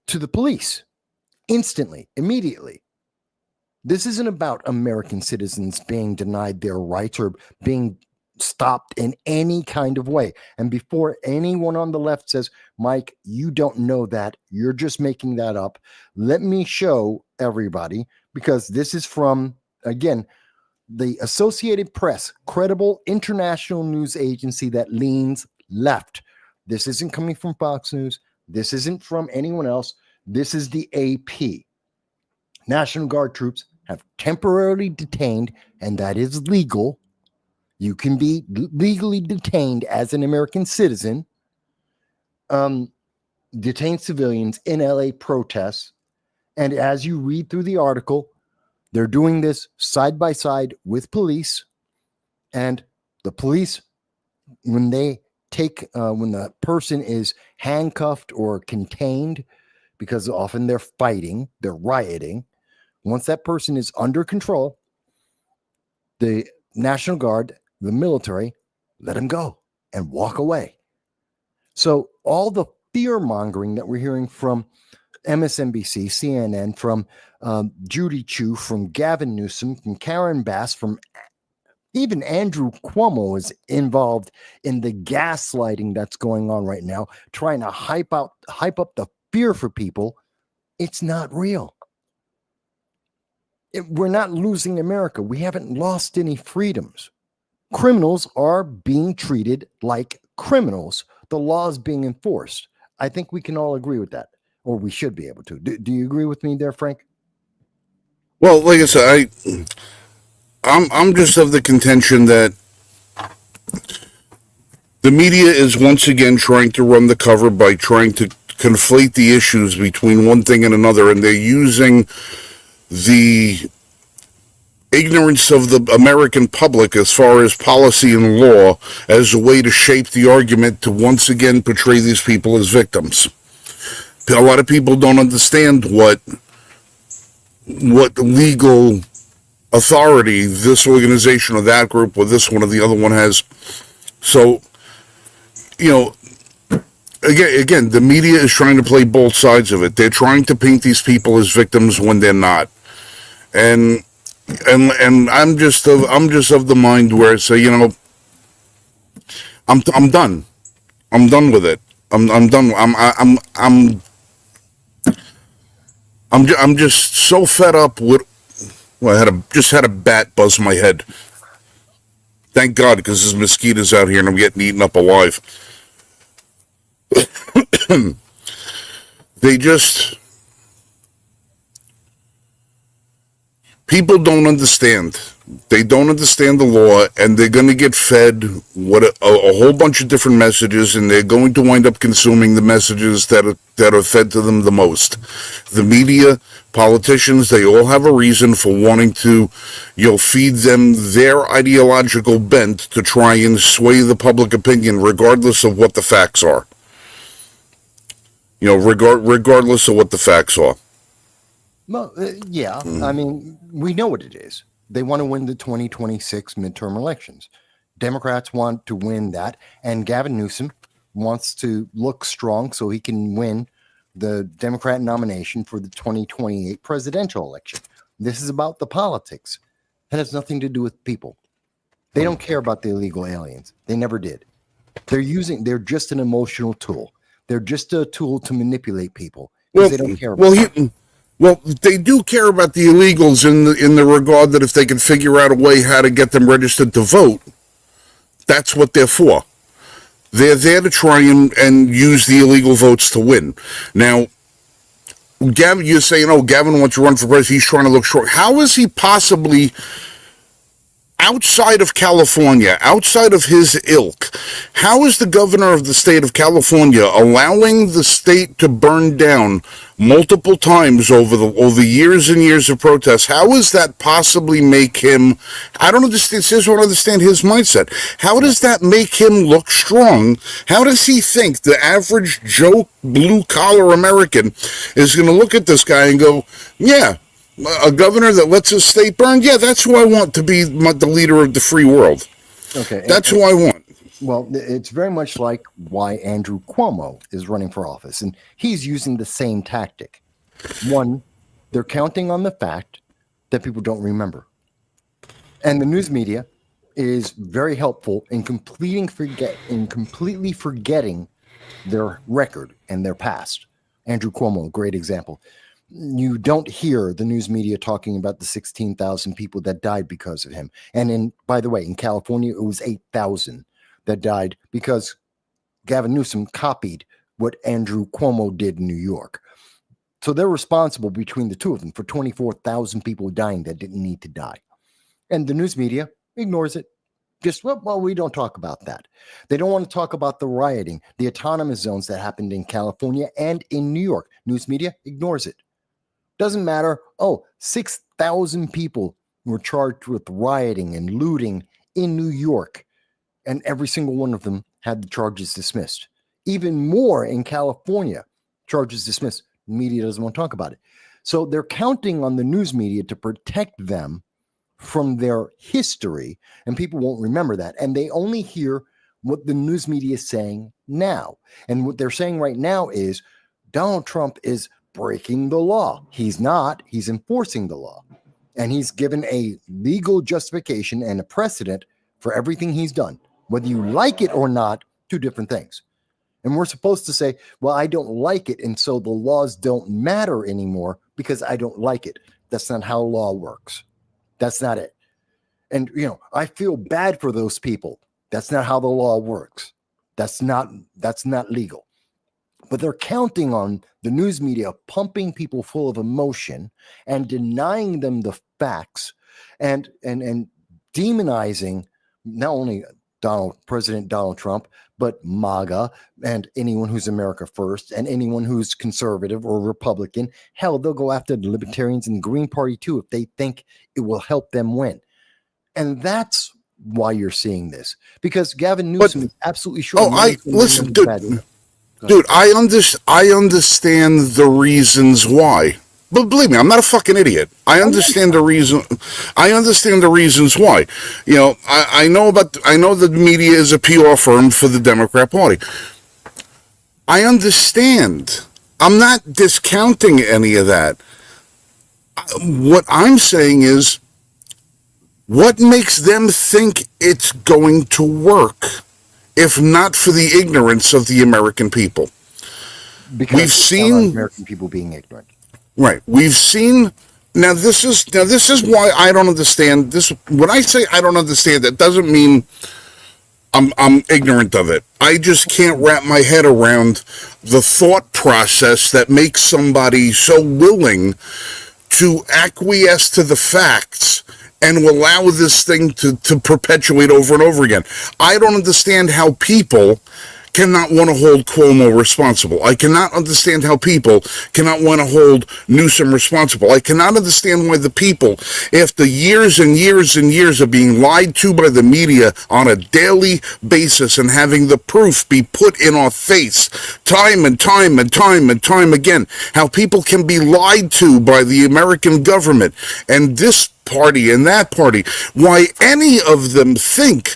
to the police instantly, immediately. This isn't about American citizens being denied their rights or being stopped in any kind of way. And before anyone on the left says, Mike, you don't know that, you're just making that up, let me show everybody, because this is from, again, the Associated Press, credible international news agency that leans left. This isn't coming from Fox News. This isn't from anyone else. This is the AP. National Guard troops have temporarily detained, and that is legal. You can be legally detained as an American citizen, detain civilians in LA protests. And as you read through the article, they're doing this side by side with police. And the police, when they take, when the person is handcuffed or contained, because often they're fighting, they're rioting, once that person is under control, the National Guard, the military, let him go and walk away. So all the fear mongering that we're hearing from MSNBC, CNN, from Judy Chu, from Gavin Newsom, from Karen Bass, from even Andrew Cuomo is involved in the gaslighting that's going on right now, trying to hype up the fear for people. It's not real. We're not losing America. We haven't lost any freedoms. Criminals are being treated like criminals. The law is being enforced. I think we can all agree with that, or we should be able to. Do you agree with me there, Frank? Well, like I said, I'm just of the contention that the media is once again trying to run the cover by trying to conflate the issues between one thing and another, and they're using the ignorance of the American public as far as policy and law as a way to shape the argument to once again portray these people as victims. A lot of people don't understand what legal authority this organization or that group or this one or the other one has. So, again, the media is trying to play both sides of it. They're trying to paint these people as victims when they're not. And I'm just of the mind where I say, I'm done. I'm done with it. I'm done. I'm just so fed up with. Well, I just had a bat buzz my head. Thank God, because there's mosquitoes out here and I'm getting eaten up alive. People don't understand. They don't understand the law, and they're going to get fed a whole bunch of different messages, and they're going to wind up consuming the messages that are fed to them the most. The media, politicians, they all have a reason for wanting to, feed them their ideological bent to try and sway the public opinion, regardless of what the facts are. Regardless of what the facts are. Well, yeah. I mean, we know what it is. They want to win the 2026 midterm elections. Democrats want to win that, and Gavin Newsom wants to look strong so he can win the Democrat nomination for the 2028 presidential election. This is about the politics. It has nothing to do with people. They don't care about the illegal aliens. They never did. They're just an emotional tool. They're just a tool to manipulate people because they don't care about them. Well, they do care about the illegals in the regard that if they can figure out a way how to get them registered to vote, that's what they're for. They're there to try and use the illegal votes to win. Now, Gavin, you're saying, Gavin wants to run for president, he's trying to look short. How is he possibly outside of California, outside of his ilk, how is the governor of the state of California allowing the state to burn down multiple times over years and years of protests? How does that possibly make him? I don't understand. I don't understand his mindset. How does that make him look strong? How does he think the average Joe blue collar American is going to look at this guy and go, yeah, a governor that lets his state burn? Yeah, that's who I want to be the leader of the free world. Okay. That's who I want. Well, it's very much like why Andrew Cuomo is running for office, and he's using the same tactic. One, they're counting on the fact that people don't remember. And the news media is very helpful in completely forgetting their record and their past. Andrew Cuomo, great example. You don't hear the news media talking about the 16,000 people that died because of him. And by the way, in California, it was 8,000 that died because Gavin Newsom copied what Andrew Cuomo did in New York. So they're responsible between the two of them for 24,000 people dying that didn't need to die. And the news media ignores it. Just, well, we don't talk about that. They don't want to talk about the rioting, the autonomous zones that happened in California and in New York. News media ignores it. Doesn't matter. 6,000 people were charged with rioting and looting in New York, and every single one of them had the charges dismissed. Even more in California, charges dismissed. The media doesn't want to talk about it. So they're counting on the news media to protect them from their history, and people won't remember that. And they only hear what the news media is saying now. And what they're saying right now is Donald Trump is breaking the law. He's not. He's enforcing the law. And he's given a legal justification and a precedent for everything he's done. Whether you like it or not, two different things. And we're supposed to say, well, I don't like it, and so the laws don't matter anymore because I don't like it. That's not how law works. That's not it. And, I feel bad for those people. That's not how the law works. That's not legal. But they're counting on the news media pumping people full of emotion and denying them the facts and demonizing not only President Donald Trump, but MAGA and anyone who's America First and anyone who's conservative or Republican. Hell, they'll go after the Libertarians and the Green Party too if they think it will help them win. And that's why you're seeing this, because Gavin Newsom is absolutely sure. Listen, dude, I understand the reasons why. But believe me, I'm not a fucking idiot. I understand the reason. I understand the reasons why. I know the media is a PR firm for the Democrat Party. I understand. I'm not discounting any of that. What I'm saying is, what makes them think it's going to work, if not for the ignorance of the American people? Because we've seen American people being ignorant. Right. We've seen. Now this is why I don't understand this. When I say I don't understand, that doesn't mean I'm ignorant of it. I just can't wrap my head around the thought process that makes somebody so willing to acquiesce to the facts and allow this thing to perpetuate over and over again. I don't understand how people cannot want to hold Cuomo responsible. I cannot understand how people cannot want to hold Newsom responsible. I cannot understand why the people, after years and years and years of being lied to by the media on a daily basis and having the proof be put in our face time and time and time and time again, how people can be lied to by the American government and this party and that party, why any of them think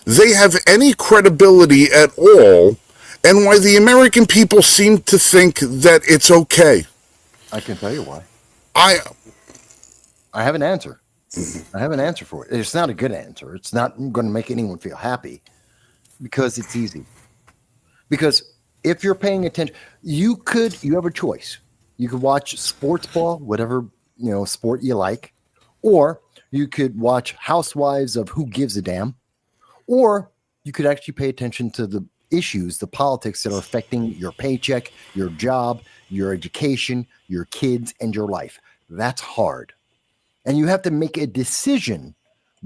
they have any credibility at all, and why the American people seem to think that it's okay. I can tell you why. I have an answer. I have an answer for it. It's not a good answer. It's not going to make anyone feel happy, because it's easy. Because if you're paying attention, you have a choice. You could watch sports ball, whatever sport you like, or you could watch Housewives of Who Gives a Damn. Or you could actually pay attention to the issues, the politics that are affecting your paycheck, your job, your education, your kids, and your life. That's hard. And you have to make a decision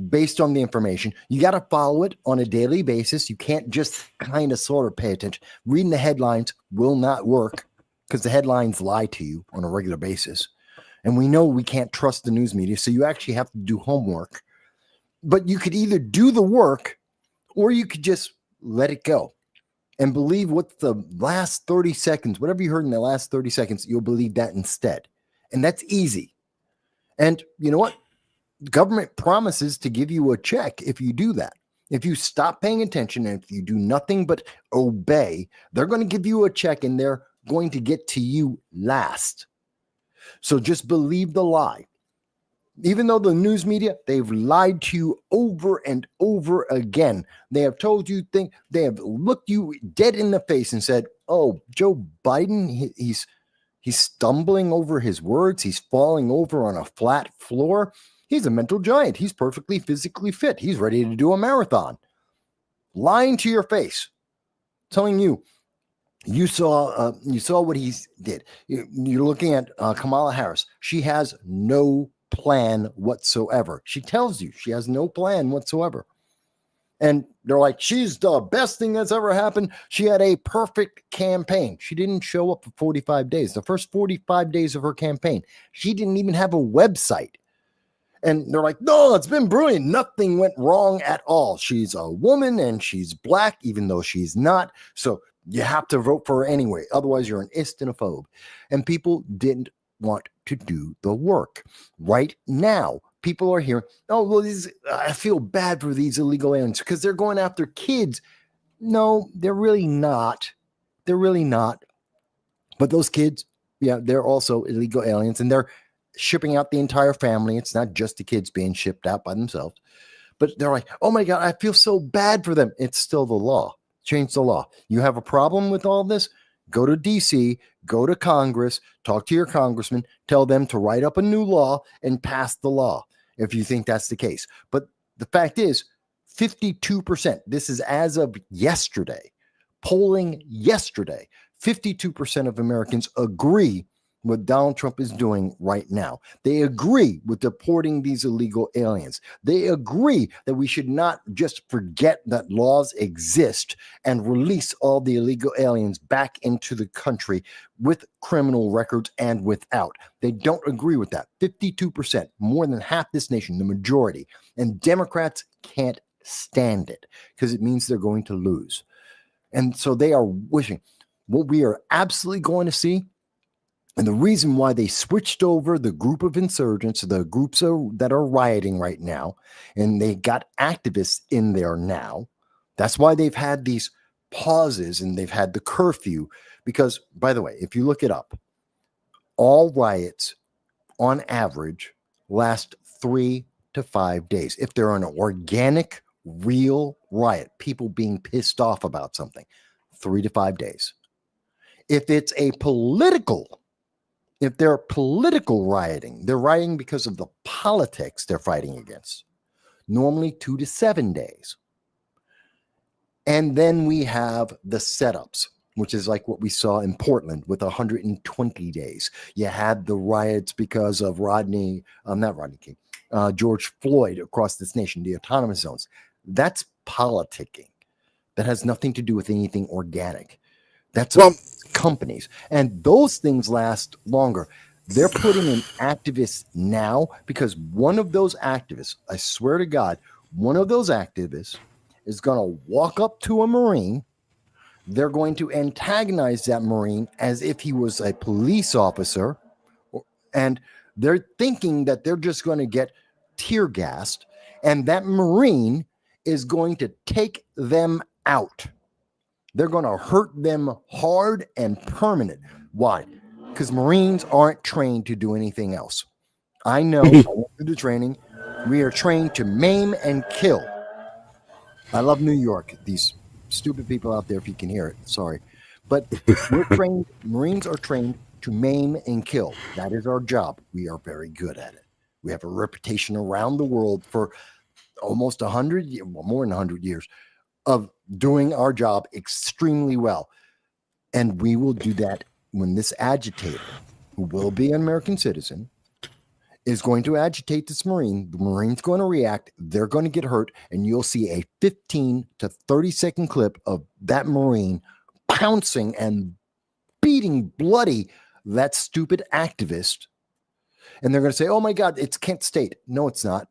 based on the information. You got to follow it on a daily basis. You can't just kind of sort of pay attention. Reading the headlines will not work because the headlines lie to you on a regular basis. And we know we can't trust the news media. So you actually have to do homework. But you could either do the work or you could just let it go and believe what the last 30 seconds, whatever you heard in the last 30 seconds, you'll believe that instead. And that's easy. And you know what? The government promises to give you a check if you do that. If you stop paying attention and if you do nothing but obey, they're going to give you a check and they're going to get to you last. So just believe the lie. Even though the news media, they've lied to you over and over again. They have told you things, they have looked you dead in the face and said, oh, Joe Biden, he's stumbling over his words. He's falling over on a flat floor. He's a mental giant. He's perfectly physically fit. He's ready to do a marathon. Lying to your face, telling you, you saw what he did. You're looking at Kamala Harris. She has no plan whatsoever. She tells you she has no plan whatsoever. And they're like, she's the best thing that's ever happened. She had a perfect campaign. She didn't show up for 45 days. The first 45 days of her campaign, she didn't even have a website. And they're like, no, it's been brilliant. Nothing went wrong at all. She's a woman and she's black, even though she's not. So you have to vote for her anyway. Otherwise, you're an istinophobe. And people didn't want to do the work. Right now, people are hearing, oh, well, I feel bad for these illegal aliens because they're going after kids. No, they're really not. They're really not. But those kids, yeah, they're also illegal aliens and they're shipping out the entire family. It's not just the kids being shipped out by themselves. But they're like, oh my God, I feel so bad for them. It's still the law. Change the law. You have a problem with all this? Go to DC, go to Congress, talk to your congressman, tell them to write up a new law and pass the law if you think that's the case. But the fact is, 52%, this is as of yesterday, polling yesterday, 52% of Americans agree what Donald Trump is doing right now. They agree with deporting these illegal aliens. They agree that we should not just forget that laws exist and release all the illegal aliens back into the country with criminal records and without. They don't agree with that. 52%, more than half this nation, the majority. And Democrats can't stand it because it means they're going to lose. And so they are wishing. What we are absolutely going to see, and the reason why they switched over the group of insurgents, the groups that are rioting right now, and they got activists in there now. That's why they've had these pauses and they've had the curfew. Because, by the way, if you look it up, all riots on average last 3 to 5 days. If they're an organic, real riot, people being pissed off about something, 3 to 5 days. If they're political rioting, they're rioting because of the politics they're fighting against. Normally 2 to 7 days. And then we have the setups, which is like what we saw in Portland with 120 days. You had the riots because of George Floyd across this nation, the autonomous zones. That's politicking. That has nothing to do with anything organic. That's companies. And those things last longer. They're putting in activists now because one of those activists, I swear to God, one of those activists is going to walk up to a Marine. They're going to antagonize that Marine as if he was a police officer. And they're thinking that they're just going to get tear gassed. And that Marine is going to take them out. They're going to hurt them hard and permanent. Why? Because Marines aren't trained to do anything else. I know. I went through the training. We are trained to maim and kill. I love New York. These stupid people out there, if you can hear it, sorry. But we're trained. Marines are trained to maim and kill. That is our job. We are very good at it. We have a reputation around the world for almost 100 years, more than 100 years, of doing our job extremely well. And we will do that when this agitator, who will be an American citizen, is going to agitate this Marine. The Marine's going to react. They're going to get hurt. And you'll see a 15 to 30-second clip of that Marine pouncing and beating bloody that stupid activist. And they're going to say, oh my God, it's Kent State. No, it's not.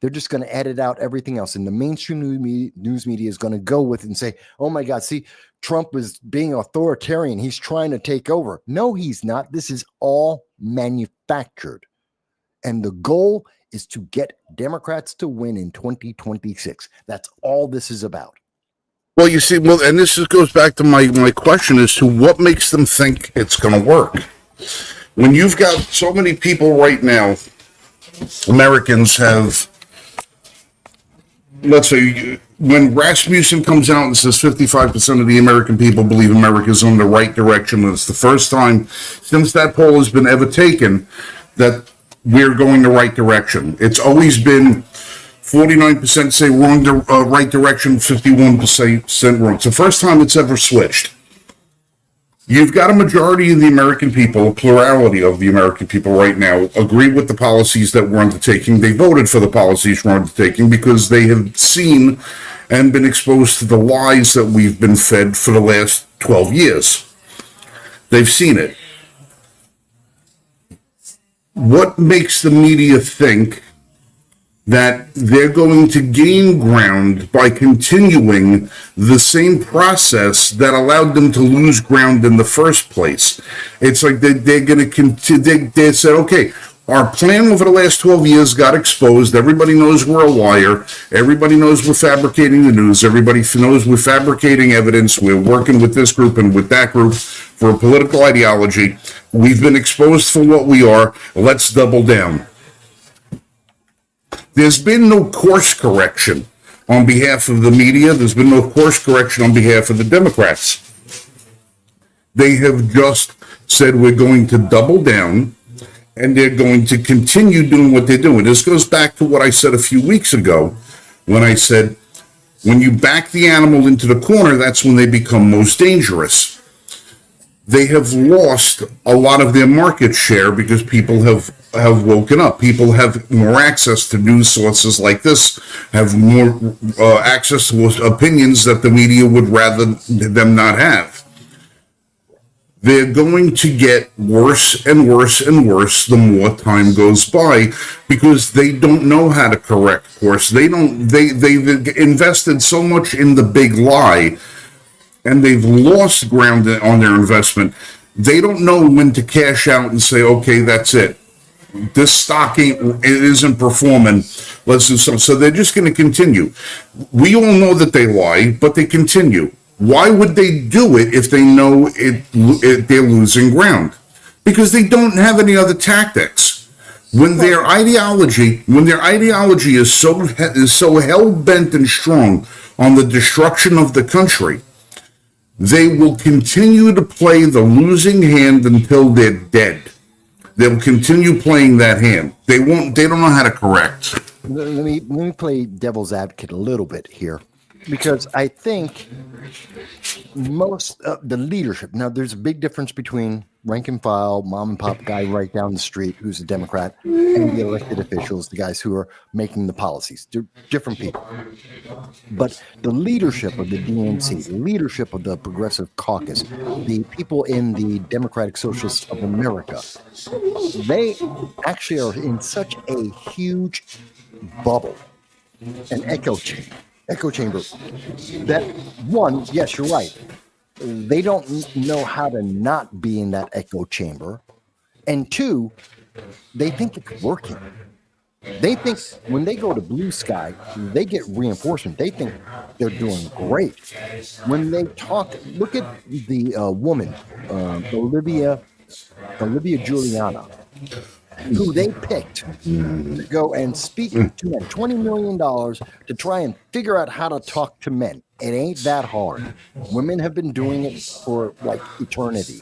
They're just going to edit out everything else. And the mainstream news media is going to go with it and say, oh my God, see, Trump is being authoritarian. He's trying to take over. No, he's not. This is all manufactured. And the goal is to get Democrats to win in 2026. That's all this is about. Well, you see, and this goes back to my question as to what makes them think it's going to work. When you've got so many people right now, Americans have, let's say, when Rasmussen comes out and says 55% of the American people believe America's on the right direction, and it's the first time since that poll has been ever taken that we're going the right direction. It's always been 49% say wrong, right direction, 51% wrong. It's the first time it's ever switched. You've got a majority of the American people, a plurality of the American people right now, agree with the policies that we're undertaking. They voted for the policies we're undertaking because they have seen and been exposed to the lies that we've been fed for the last 12 years. They've seen it. What makes the media think that they're going to gain ground by continuing the same process that allowed them to lose ground in the first place? It's like they're going to continue. They said, okay, our plan over the last 12 years got exposed. Everybody knows we're a liar. Everybody knows we're fabricating the news. Everybody knows we're fabricating evidence. We're working with this group and with that group for a political ideology. We've been exposed for what we are. Let's double down. There's been no course correction on behalf of the media. There's been no course correction on behalf of the Democrats. They have just said we're going to double down, and they're going to continue doing what they're doing. This goes back to what I said a few weeks ago when I said, when you back the animal into the corner, that's when they become most dangerous. They have lost a lot of their market share because people have woken up. People have more access to news sources like this, have more access to opinions that the media would rather them not have. They're going to get worse and worse and worse the more time goes by because they don't know how to correct course. They've invested so much in the big lie, and they've lost ground on their investment. They don't know when to cash out and say, okay, that's it. This stock isn't performing. Let's do something. So they're just going to continue. We all know that they lie, but they continue. Why would they do it if they know they're losing ground? Because they don't have any other tactics. When their ideology is so hell-bent and strong on the destruction of the country, they will continue to play the losing hand until they're dead. They'll continue playing that hand. They don't know how to correct. Let me play devil's advocate a little bit here, because I think most of the leadership, now there's a big difference between rank and file, mom and pop guy right down the street who's a Democrat, and the elected officials, the guys who are making the policies. They're different people. But the leadership of the DNC, the leadership of the Progressive Caucus, the people in the Democratic Socialists of America, they actually are in such a huge bubble, an echo chamber, that one, yes, you're right, they don't know how to not be in that echo chamber, and two, they think it's working. They think when they go to Blue Sky, they get reinforcement. They think they're doing great. When they talk, look at the woman, Olivia Giuliana, who they picked to go and speak to men, $20 million to try and figure out how to talk to men. It ain't that hard. Women have been doing it for like eternity.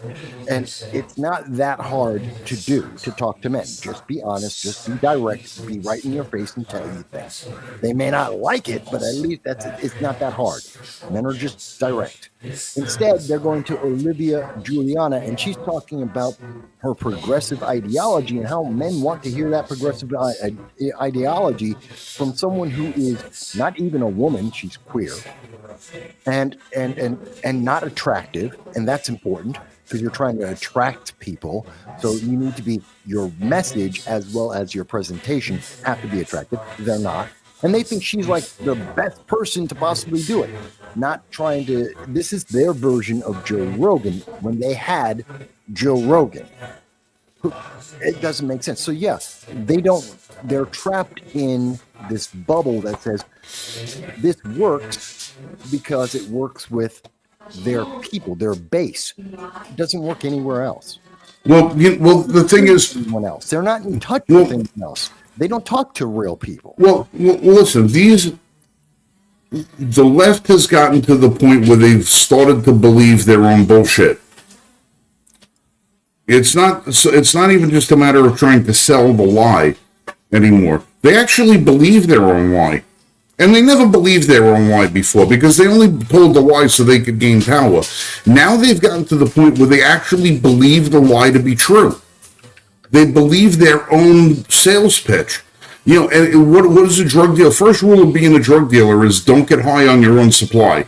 And it's not that hard to do, to talk to men. Just be honest, just be direct, be right in your face and tell you things. They may not like it, but at least it's not that hard. Men are just direct. Instead, they're going to Olivia Juliana, and she's talking about her progressive ideology and how men want to hear that progressive ideology from someone who is not even a woman. She's queer and not attractive, and that's important because you're trying to attract people. So you need to be, your message as well as your presentation have to be attractive. They're not. And they think she's like the best person to possibly do it. Not trying to, this is their version of Joe Rogan when they had Joe Rogan. It doesn't make sense. So yeah, they're trapped in this bubble that says this works because it works with their people, their base. It doesn't work anywhere else. Well, the thing is, anyone else. They're not in touch with anyone else. They don't talk to real people. Well, listen, the left has gotten to the point where they've started to believe their own bullshit. It's not even just a matter of trying to sell the lie anymore. They actually believe their own lie. And they never believed their own lie before because they only told the lie so they could gain power. Now they've gotten to the point where they actually believe the lie to be true. They believe their own sales pitch. You know, and what is a drug dealer? First rule of being a drug dealer is don't get high on your own supply.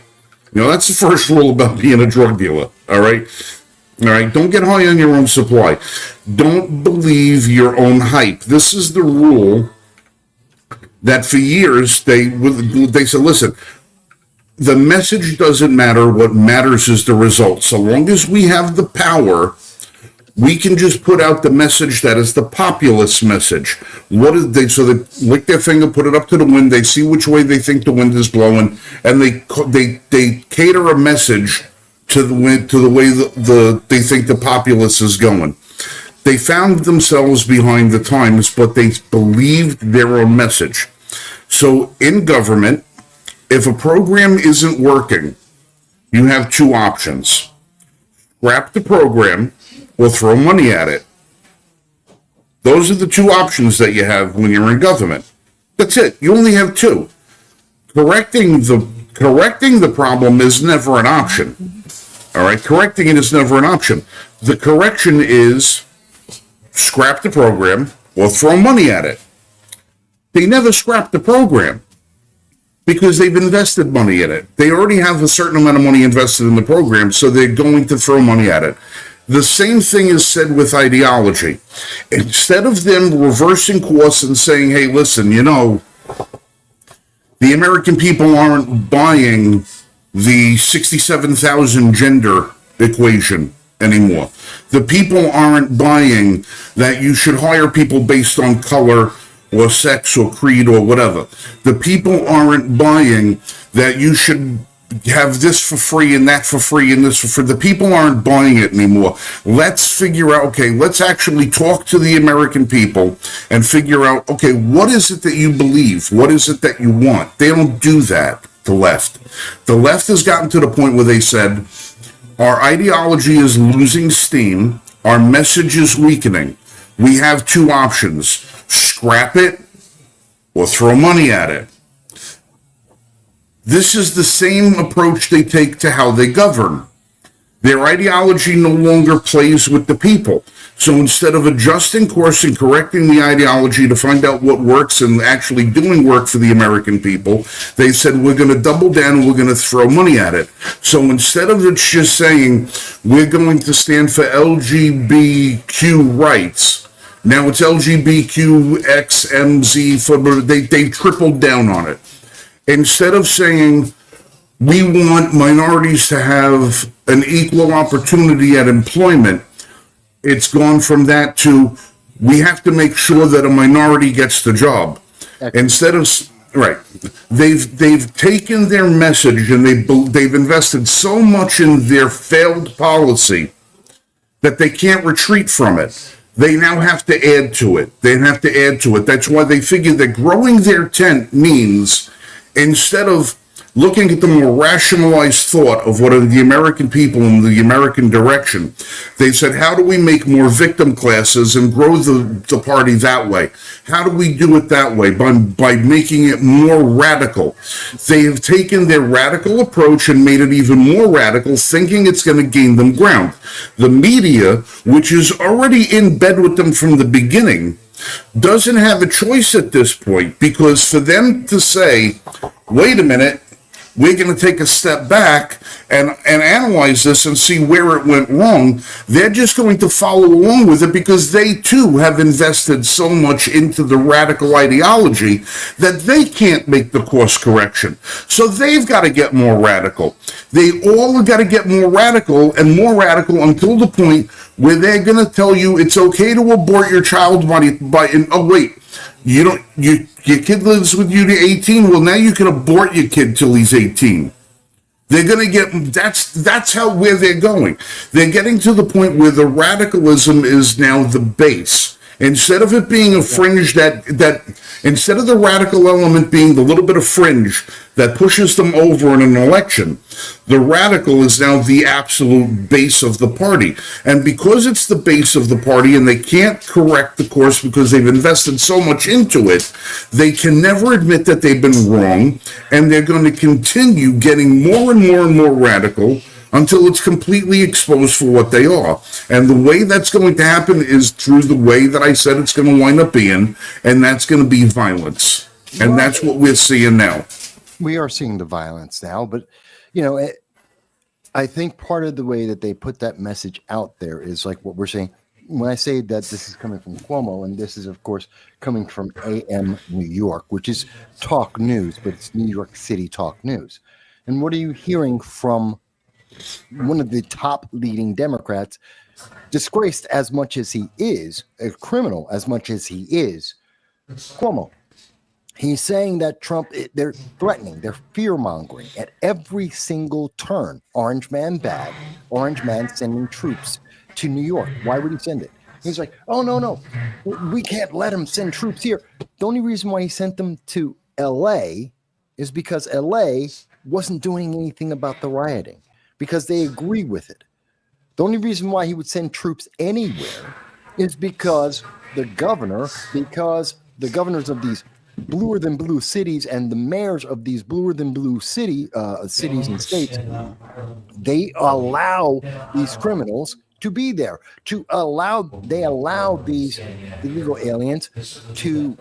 You know, that's the first rule about being a drug dealer, all right? All right, don't get high on your own supply. Don't believe your own hype. This is the rule that for years they said, listen, the message doesn't matter. What matters is the result. So long as we have the power, we can just put out the message that is the populist message. So they lick their finger, put it up to the wind. They see which way they think the wind is blowing, and they cater a message to the wind, to the way they think the populace is going. They found themselves behind the times, but they believed their own message. So in government, if a program isn't working, you have two options: scrap the program or throw money at it. Those are the two options that you have when you're in government. That's it. You only have two. Correcting the problem is never an option. All right, correcting it is never an option. The correction is scrap the program or throw money at it. They never scrap the program because they've invested money in it. They already have a certain amount of money invested in the program, so they're going to throw money at it. The same thing is said with ideology. Instead of them reversing course and saying, hey, listen, you know, the American people aren't buying the 67,000 gender equation anymore. The people aren't buying that you should hire people based on color or sex or creed or whatever. The people aren't buying that you should have this for free and that for free and this for free. The people aren't buying it anymore. Let's figure out, okay, let's actually talk to the American people and figure out, okay, what is it that you believe? What is it that you want? They don't do that, the left. The left has gotten to the point where they said, our ideology is losing steam. Our message is weakening. We have two options: scrap it or throw money at it. This is the same approach they take to how they govern. Their ideology no longer plays with the people. So instead of adjusting course and correcting the ideology to find out what works and actually doing work for the American people, they said, we're going to double down and we're going to throw money at it. So instead of it just saying, we're going to stand for LGBTQ rights, now it's LGBTQXMZ, they tripled down on it. Instead of saying, we want minorities to have an equal opportunity at employment, it's gone from that to, we have to make sure that a minority gets the job. Instead of, right, they've taken their message and they've invested so much in their failed policy that they can't retreat from it. They now have to add to it. That's why they figure that growing their tent means, instead of looking at the more rationalized thought of what are the American people and the American direction, they said, how do we make more victim classes and grow the party that way? How do we do it that way? By making it more radical. They have taken their radical approach and made it even more radical, thinking it's going to gain them ground. The media, which is already in bed with them from the beginning, doesn't have a choice at this point, because for them to say, wait a minute, we're going to take a step back and analyze this and see where it went wrong, they're just going to follow along with it because they too have invested so much into the radical ideology that they can't make the course correction. So they've got to get more radical. They all have got to get more radical until the point where they're going to tell you it's okay to abort your child oh wait, your kid lives with you to 18. Well, now you can abort your kid till he's 18. They're going to get, that's where they're going. They're getting to the point where the radicalism is now the base. Instead of it being a fringe instead of the radical element being the little bit of fringe that pushes them over in an election, the radical is now the absolute base of the party. And because it's the base of the party and they can't correct the course because they've invested so much into it, they can never admit that they've been wrong, and they're going to continue getting more and more and more radical until it's completely exposed for what they are. And the way that's going to happen is through the way that I said it's going to wind up being, and that's going to be violence. And that's what we're seeing now. We are seeing the violence now, but, I think part of the way that they put that message out there is like what we're saying. When I say that this is coming from Cuomo, and this is, of course, coming from AM New York, which is talk news, but it's New York City talk news. And what are you hearing from one of the top leading Democrats, disgraced as much as he is, a criminal as much as he is, Cuomo? He's saying that Trump, they're threatening, they're fear-mongering at every single turn. Orange man bad, orange man sending troops to New York. Why would he send it? He's like, oh, no, we can't let him send troops here. The only reason why he sent them to L.A. is because L.A. wasn't doing anything about the rioting, because they agree with it. The only reason why he would send troops anywhere is because the governors of these bluer than blue cities and the mayors of these bluer than blue cities and states, they allow these criminals to be there. They allow these illegal aliens to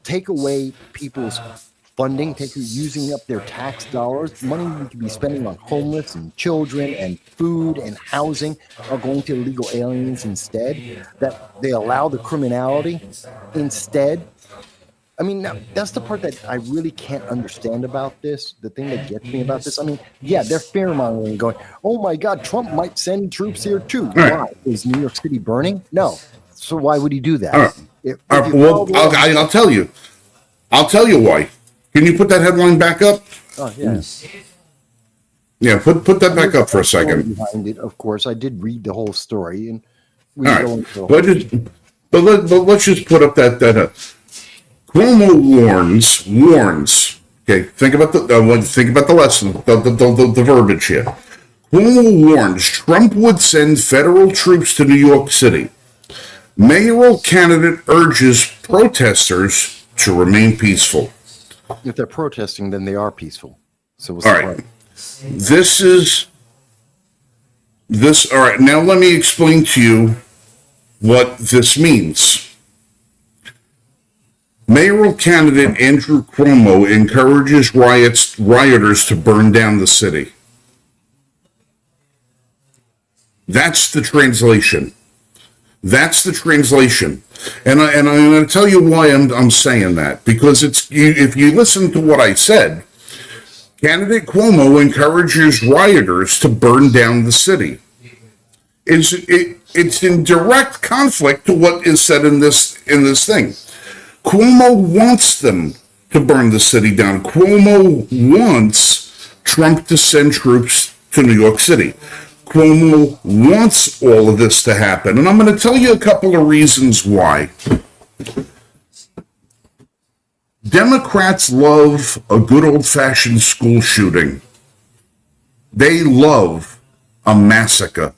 take away people's funding, using up their tax dollars, money we could be spending on homeless and children and food and housing are going to illegal aliens instead. That they allow the criminality instead. I mean, now, that's the part that I really can't understand about this. The thing that gets me about this, I mean, yeah, they're fear-mongering, going, oh my God, Trump might send troops here too. Why? Is New York City burning? No. So why would he do that? I'll tell you. I'll tell you why. Can you put that headline back up? Oh, yeah. Yeah, put that back up for a second. Behind it, of course, I did read the whole story, and let's just put up that. Cuomo warns. Okay, think about the lesson, the verbiage here. Cuomo warns Trump would send federal troops to New York City. Mayoral candidate urges protesters to remain peaceful. If they're protesting, then they are peaceful. So what's all right. All right. Now let me explain to you what this means. Mayoral candidate Andrew Cuomo encourages rioters to burn down the city. That's the translation. And I'm going to tell you why I'm saying that. Because if you listen to what I said, candidate Cuomo encourages rioters to burn down the city. It's in direct conflict to what is said in this thing. Cuomo wants them to burn the city down. Cuomo wants Trump to send troops to New York City. Cuomo wants all of this to happen. And I'm going to tell you a couple of reasons why. Democrats love a good old-fashioned school shooting. They love a massacre.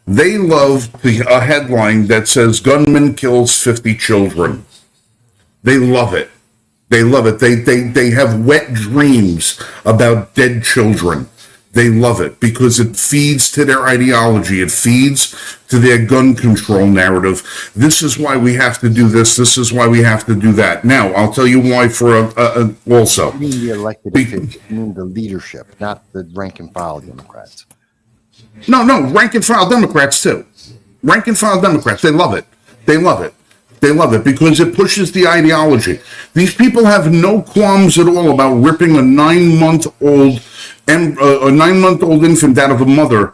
They love a headline that says gunman kills 50 children. They love it. They love it. They have wet dreams about dead children. They love it because it feeds to their ideology. It feeds to their gun control narrative. This is why we have to do this. This is why we have to do that. Now, I'll tell you why also. You mean the elected officials, you mean the leadership, not the rank and file Democrats. No, rank and file Democrats too. Rank and file Democrats, they love it. They love it. They love it because it pushes the ideology. These people have no qualms at all about ripping a 9-month-old infant out of a mother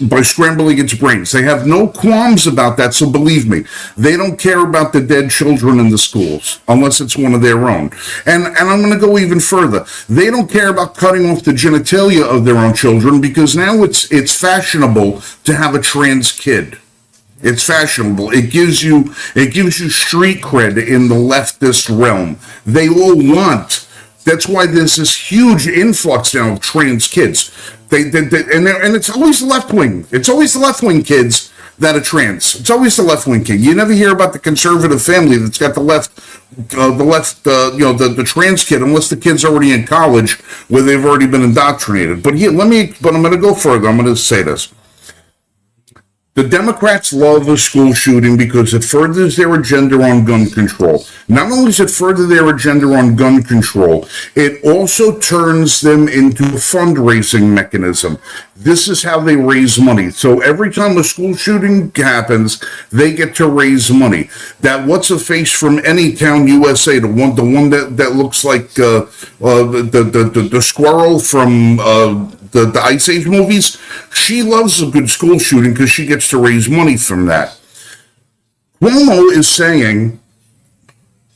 by scrambling its brains. They have no qualms about that, so believe me, they don't care about the dead children in the schools, unless it's one of their own. And I'm going to go even further. They don't care about cutting off the genitalia of their own children because now it's fashionable to have a trans kid. It's fashionable. It gives you street cred in the leftist realm. They all want. That's why there's this huge influx now of trans kids. And it's always the left wing. It's always the left wing kids that are trans. It's always the left wing kid. You never hear about the conservative family that's got the trans kid, unless the kid's already in college where they've already been indoctrinated. But I'm going to go further. I'm going to say this. The Democrats love a school shooting because it furthers their agenda on gun control. Not only does it further their agenda on gun control, it also turns them into a fundraising mechanism. This is how they raise money. So every time a school shooting happens, they get to raise money. That what's a face from Anytown, USA, the one that looks like the squirrel from the Ice Age movies, she loves a good school shooting because she gets to raise money from that. Cuomo is saying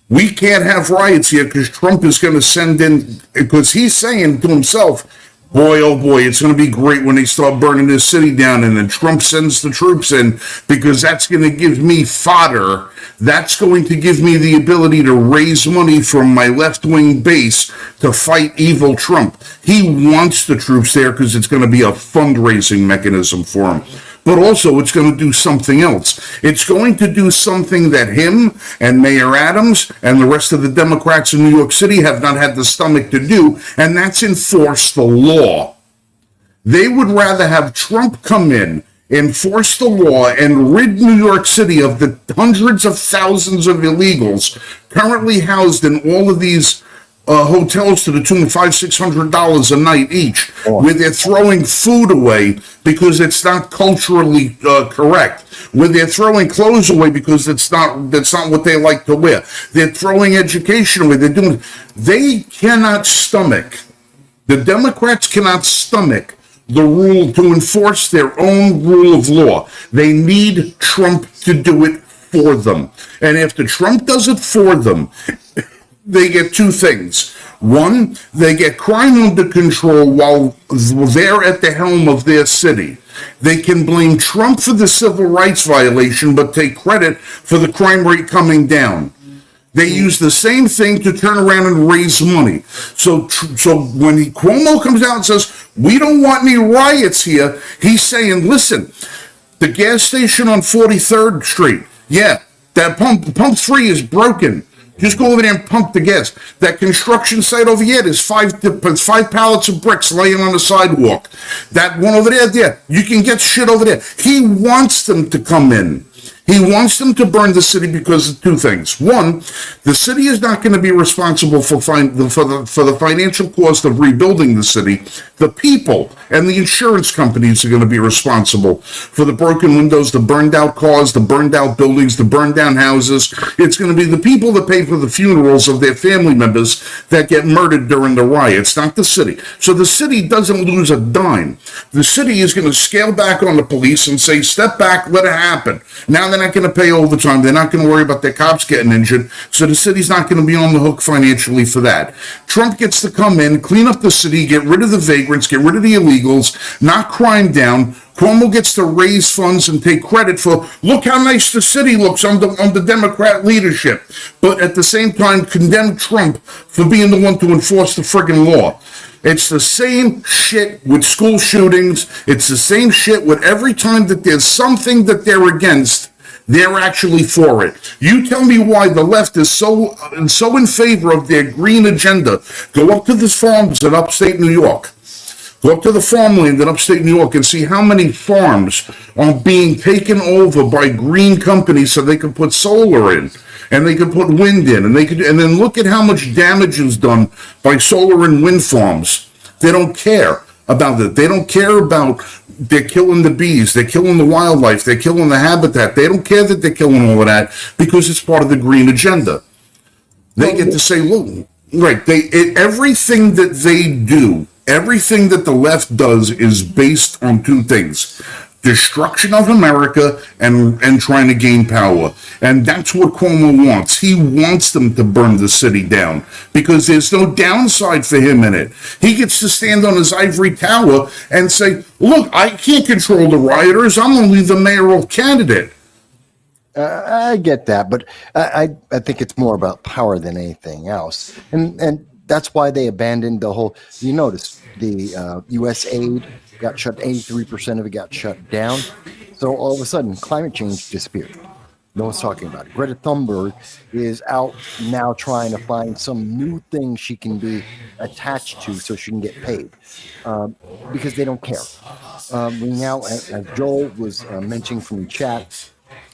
we can't have riots here because Trump is going to send in, because he's saying to himself, boy, oh boy, it's going to be great when they start burning this city down and then Trump sends the troops in because that's going to give me fodder. That's going to give me the ability to raise money from my left-wing base to fight evil Trump. He wants the troops there because it's going to be a fundraising mechanism for him. But also, it's going to do something else. It's going to do something that him and Mayor Adams and the rest of the Democrats in New York City have not had the stomach to do, and that's enforce the law. They would rather have Trump come in, enforce the law, and rid New York City of the hundreds of thousands of illegals currently housed in all of these hotels to the tune of $500-600 a night each, where they're throwing food away because it's not culturally correct, where they're throwing clothes away because that's not what they like to wear. They're throwing education away. They cannot stomach. The Democrats cannot stomach the rule to enforce their own rule of law. They need Trump to do it for them. And after Trump does it for them, they get two things. One, they get crime under control while they're at the helm of their city. They can blame Trump for the civil rights violation, but take credit for the crime rate coming down. They use the same thing to turn around and raise money. So when Cuomo comes out and says, we don't want any riots here, he's saying, listen, the gas station on 43rd Street, yeah, that pump 3 is broken. Just go over there and pump the gas. That construction site over here, there's five pallets of bricks laying on the sidewalk. That one over there, you can get shit over there. He wants them to come in. He wants them to burn the city because of two things. One, the city is not going to be responsible for the financial cost of rebuilding the city. The people and the insurance companies are going to be responsible for the broken windows, the burned out cars, the burned out buildings, the burned down houses. It's going to be the people that pay for the funerals of their family members that get murdered during the riots, not the city. So the city doesn't lose a dime. The city is going to scale back on the police and say, step back, let it happen. Now they're not going to pay overtime. They're not going to worry about their cops getting injured. So the city's not going to be on the hook financially for that. Trump gets to come in, clean up the city, get rid of the vagrants, vagrants, get rid of the illegals, knock crime down. Cuomo gets to raise funds and take credit for, look how nice the city looks under Democrat leadership. But at the same time, condemn Trump for being the one to enforce the friggin' law. It's the same shit with school shootings. It's the same shit with every time that there's something that they're against, they're actually for it. You tell me why the left is so in favor of their green agenda. Go up to the farms in upstate New York. Go up to the farmland in upstate New York and see how many farms are being taken over by green companies so they can put solar in and they can put wind in and then look at how much damage is done by solar and wind farms. They don't care about it. They don't care about they're killing the bees, they're killing the wildlife, they're killing the habitat. They don't care that they're killing all of that because it's part of the green agenda. They get to say, look, right, everything that they do, everything that the left does is based on two things: destruction of America and trying to gain power. And that's what Cuomo wants. He wants them to burn the city down because there's no downside for him in it. He gets to stand on his ivory tower and say, look, I can't control the rioters. I'm only the mayoral candidate. I get that, but I think it's more about power than anything else. And that's why they abandoned the whole, you notice, the U.S. aid got shut, 83% of it got shut down. So all of a sudden, climate change disappeared. No one's talking about it. Greta Thunberg is out now trying to find some new thing she can be attached to so she can get paid because they don't care. We now, as Joel was mentioning from the chat,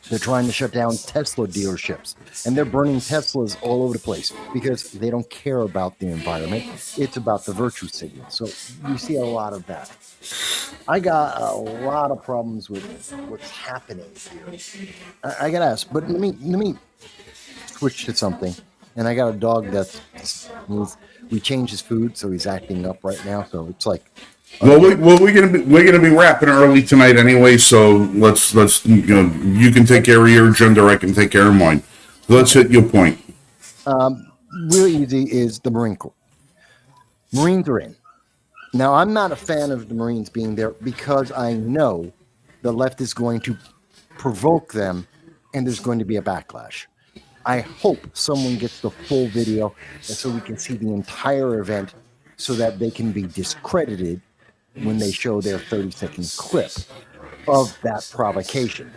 they're trying to shut down Tesla dealerships, and they're burning Teslas all over the place because they don't care about the environment. It's about the virtue signal. So you see a lot of that. I got a lot of problems with what's happening here. I got to ask, but let me switch to something. And I got a dog we changed his food, so he's acting up right now. So it's like. Well, we're gonna be wrapping early tonight anyway. So let's you can take care of your agenda. I can take care of mine. Let's hit your point. Really easy is the Marine Corps. Marines are in. Now, I'm not a fan of the Marines being there because I know the left is going to provoke them, and there's going to be a backlash. I hope someone gets the full video so we can see the entire event so that they can be discredited when they show their 30-second clip of that provocation.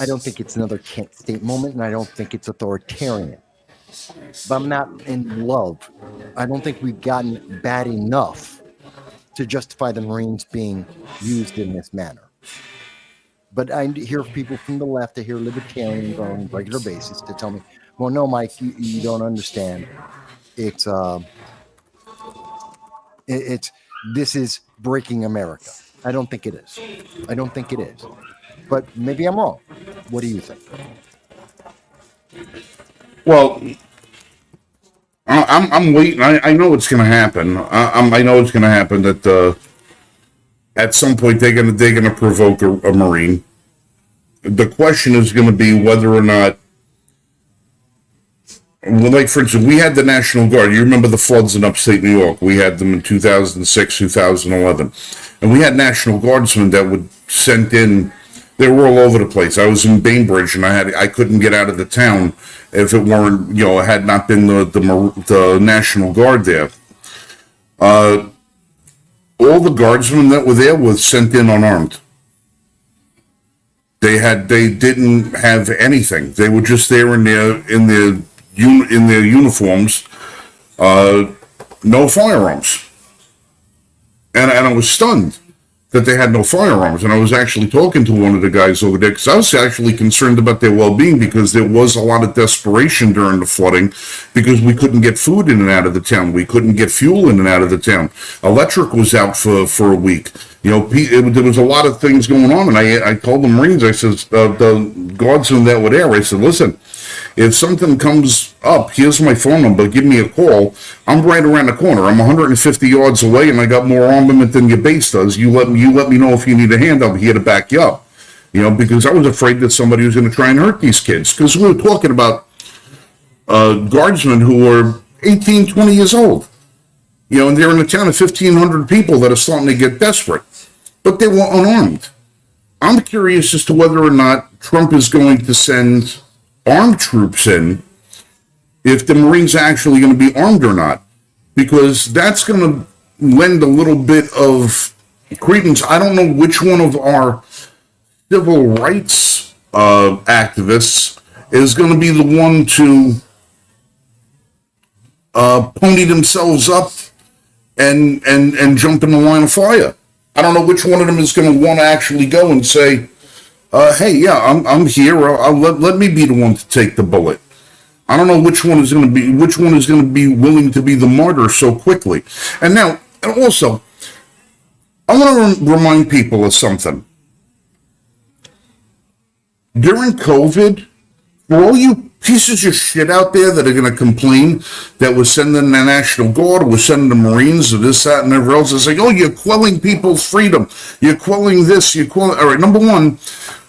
I don't think it's another Kent State moment, and I don't think it's authoritarian. But I'm not in love. I don't think we've gotten bad enough to justify the Marines being used in this manner. But I hear people from the left, I hear libertarians on a regular basis to tell me, well, no, Mike, you don't understand. This is breaking America. I don't think it is. But maybe I'm wrong. What do you think? Well, I'm waiting. I know it's going to happen. I know it's going to happen that at some point they're gonna provoke a Marine. The question is going to be whether or not. Well, like, for instance, we had the National Guard. You remember the floods in upstate New York? We had them in 2006, 2011. And we had National Guardsmen that would sent in. They were all over the place. I was in Bainbridge, and I couldn't get out of the town if it weren't, had not been the National Guard there. All the guardsmen that were there were sent in unarmed. They didn't have anything. They were just there in their uniforms, no firearms. And I was stunned that they had no firearms. And I was actually talking to one of the guys over there because I was actually concerned about their well-being because there was a lot of desperation during the flooding because we couldn't get food in and out of the town. We couldn't get fuel in and out of the town. Electric was out for a week. There was a lot of things going on. And I told the Marines, I said, the guardsmen that were there, I said, listen, if something comes up, here's my phone number, give me a call. I'm right around the corner. I'm 150 yards away, and I got more armament than your base does. You let me know if you need a hand. I'll be here to back you up. Because I was afraid that somebody was going to try and hurt these kids. Because we were talking about guardsmen who were 18, 20 years old. And they're in a town of 1,500 people that are starting to get desperate, but they were unarmed. I'm curious as to whether or not Trump is going to send armed troops in, if the Marines are actually going to be armed or not, because that's going to lend a little bit of credence. I don't know which one of our civil rights activists is going to be the one to pony themselves up and jump in the line of fire. I don't know which one of them is going to want to actually go and say, "Hey, yeah, I'm here. Let me be the one to take the bullet." I don't know which one is going to be willing to be the martyr so quickly. And also, I want to remind people of something. During COVID, for all you pieces of shit out there that are going to complain that we're sending the National Guard, or we're sending the Marines, or this, that, and everything else, it's like, oh, you're quelling people's freedom. You're quelling this, all right, number one,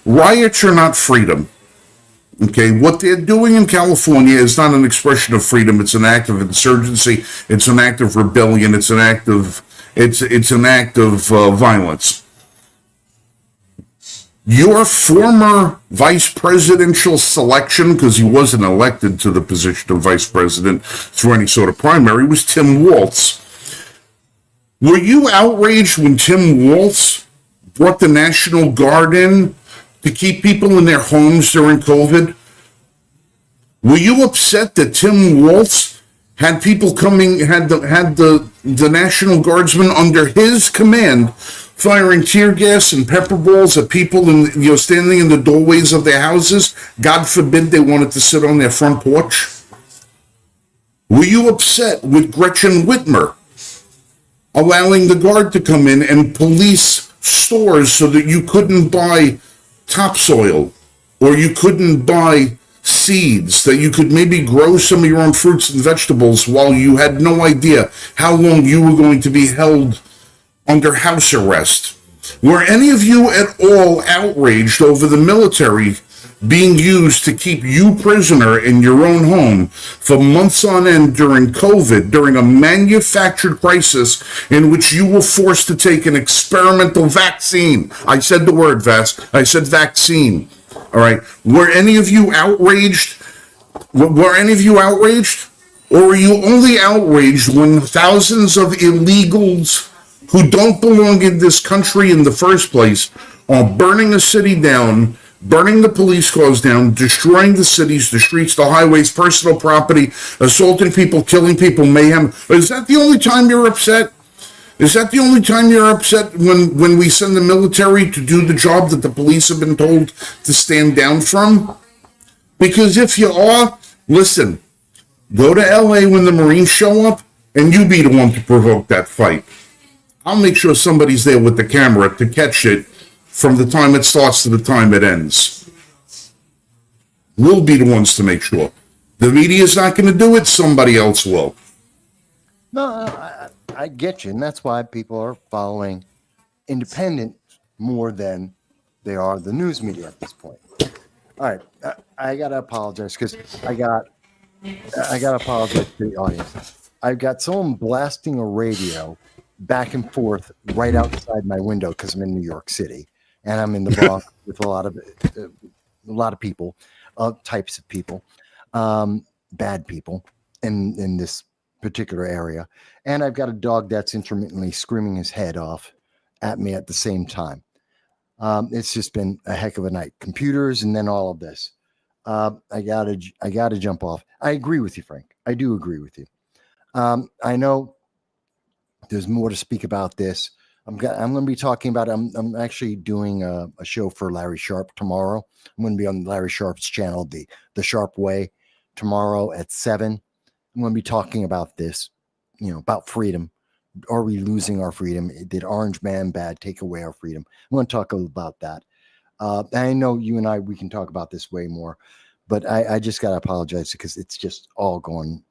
riots are not freedom. Okay, what they're doing in California is not an expression of freedom. It's an act of insurgency. It's an act of rebellion. It's an act of violence. Your former vice presidential selection, because he wasn't elected to the position of vice president through any sort of primary, was Tim Walz. Were you outraged when Tim Walz brought the National Guard in to keep people in their homes during COVID? Were you upset that Tim Walz had people coming, had the National Guardsmen under his command firing tear gas and pepper balls at people standing in the doorways of their houses? God forbid they wanted to sit on their front porch. Were you upset with Gretchen Whitmer allowing the Guard to come in and police stores so that you couldn't buy topsoil, or you couldn't buy seeds, that you could maybe grow some of your own fruits and vegetables while you had no idea how long you were going to be held under house arrest? Were any of you at all outraged over the military being used to keep you prisoner in your own home for months on end during COVID, during a manufactured crisis in which you were forced to take an experimental vaccine? I said the word, I said vaccine. All right. Were any of you outraged? Were any of you outraged? Or were you only outraged when thousands of illegals who don't belong in this country in the first place are burning a city down, burning the police cars down, destroying the cities, the streets, the highways, personal property, assaulting people, killing people, mayhem? Is that the only time you're upset? Is that the only time you're upset, when we send the military to do the job that the police have been told to stand down from? Because if you are, listen, go to LA when the Marines show up, and you be the one to provoke that fight. I'll make sure somebody's there with the camera to catch it from the time it starts to the time it ends. We'll be the ones to make sure. The media's not going to do it, somebody else will. No, I get you, and that's why people are following independent more than they are the news media at this point. All right, I gotta apologize because I gotta apologize to the audience. I've got someone blasting a radio back and forth right outside my window because I'm in New York City and I'm in the Bronx with a lot of people, types of people, bad people in this particular area, and I've got a dog that's intermittently screaming his head off at me at the same time. It's just been a heck of a night. Computers and then all of this. I gotta jump off. I agree with you, Frank. I do agree with you. I know there's more to speak about this. I'm going to be talking about. I'm actually doing a show for Larry Sharp tomorrow. I'm going to be on Larry Sharp's channel, the Sharp Way, tomorrow at 7. I'm going to be talking about this, about freedom. Are we losing our freedom? Did Orange Man Bad take away our freedom? I'm going to talk about that. I know you and we can talk about this way more, but I just got to apologize because it's just all going.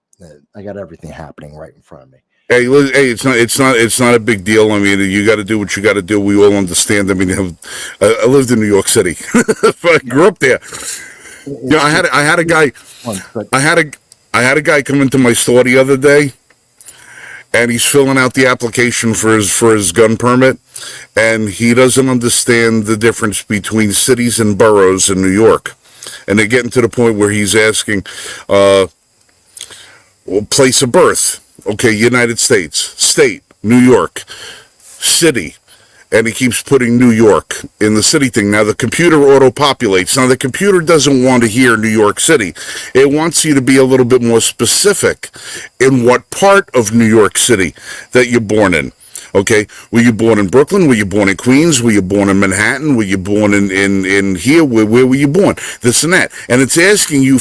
I got everything happening right in front of me. Hey, it's not a big deal. I mean, you got to do what you got to do. We all understand. I mean, I lived in New York City. I grew up there. I had a guy. I had a guy come into my store the other day, and he's filling out the application for his gun permit, and he doesn't understand the difference between cities and boroughs in New York. And they're getting to the point where he's asking, place of birth, okay, United States, state, New York, city, and he keeps putting New York in the city thing. Now, the computer auto-populates. Now, the computer doesn't want to hear New York City. It wants you to be a little bit more specific in what part of New York City that you're born in. Okay, were you born in Brooklyn? Were you born in Queens? Were you born in Manhattan? Were you born in here? Where were you born? This and that, and it's asking you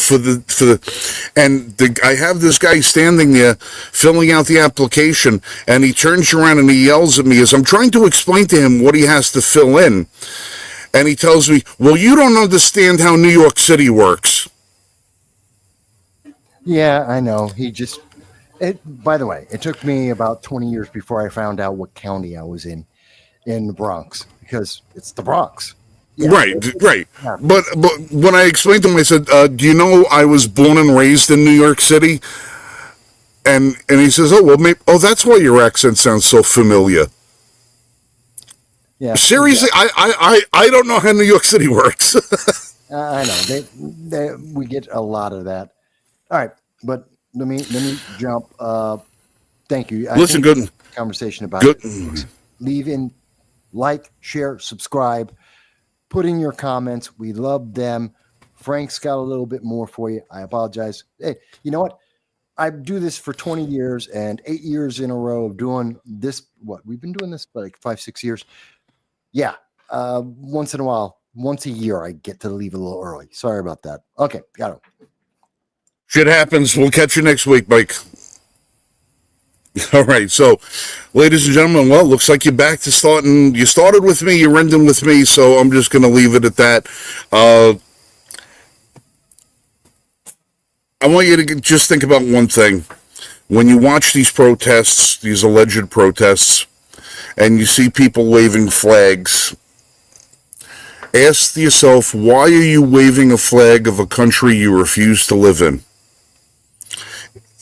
I have this guy standing there filling out the application, and he turns around and he yells at me as I'm trying to explain to him what he has to fill in, and he tells me, "Well, you don't understand how New York City works." Yeah, I know. By the way, it took me about 20 years before I found out what county I was in the Bronx, because it's the Bronx. Yeah, right. Yeah. But when I explained to him, I said, "Do you know I was born and raised in New York City?" And he says, "Oh, well, maybe. Oh, that's why your accent sounds so familiar." Yeah. Seriously, yeah. I don't know how New York City works. I know we get a lot of that. All right, but. Let me jump. Thank you. Listen, good conversation about it. Leave in, like, share, subscribe, put in your comments. We love them. Frank's got a little bit more for you. I apologize. Hey, you know what? I do this for 20 years and 8 years in a row of doing this. What we've been doing this for like 5-6 years. Yeah. Once in a while, once a year, I get to leave a little early. Sorry about that. Okay, got it. Shit happens. We'll catch you next week, Mike. All right. So, ladies and gentlemen, well, looks like you're back to starting. You started with me. You're ending with me. So I'm just going to leave it at that. I want you to just think about one thing. When you watch these protests, these alleged protests, and you see people waving flags, ask yourself, why are you waving a flag of a country you refuse to live in?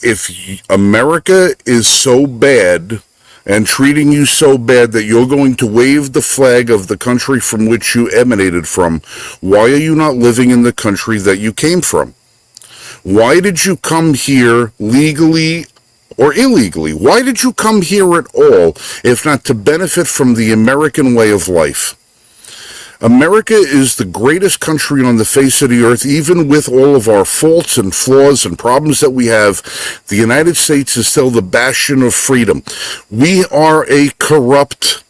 If America is so bad and treating you so bad that you're going to wave the flag of the country from which you emanated from, why are you not living in the country that you came from? Why did you come here legally or illegally? Why did you come here at all, if not to benefit from the American way of life? America is the greatest country on the face of the earth, even with all of our faults and flaws and problems that we have. The United States is still the bastion of freedom. We are a corrupt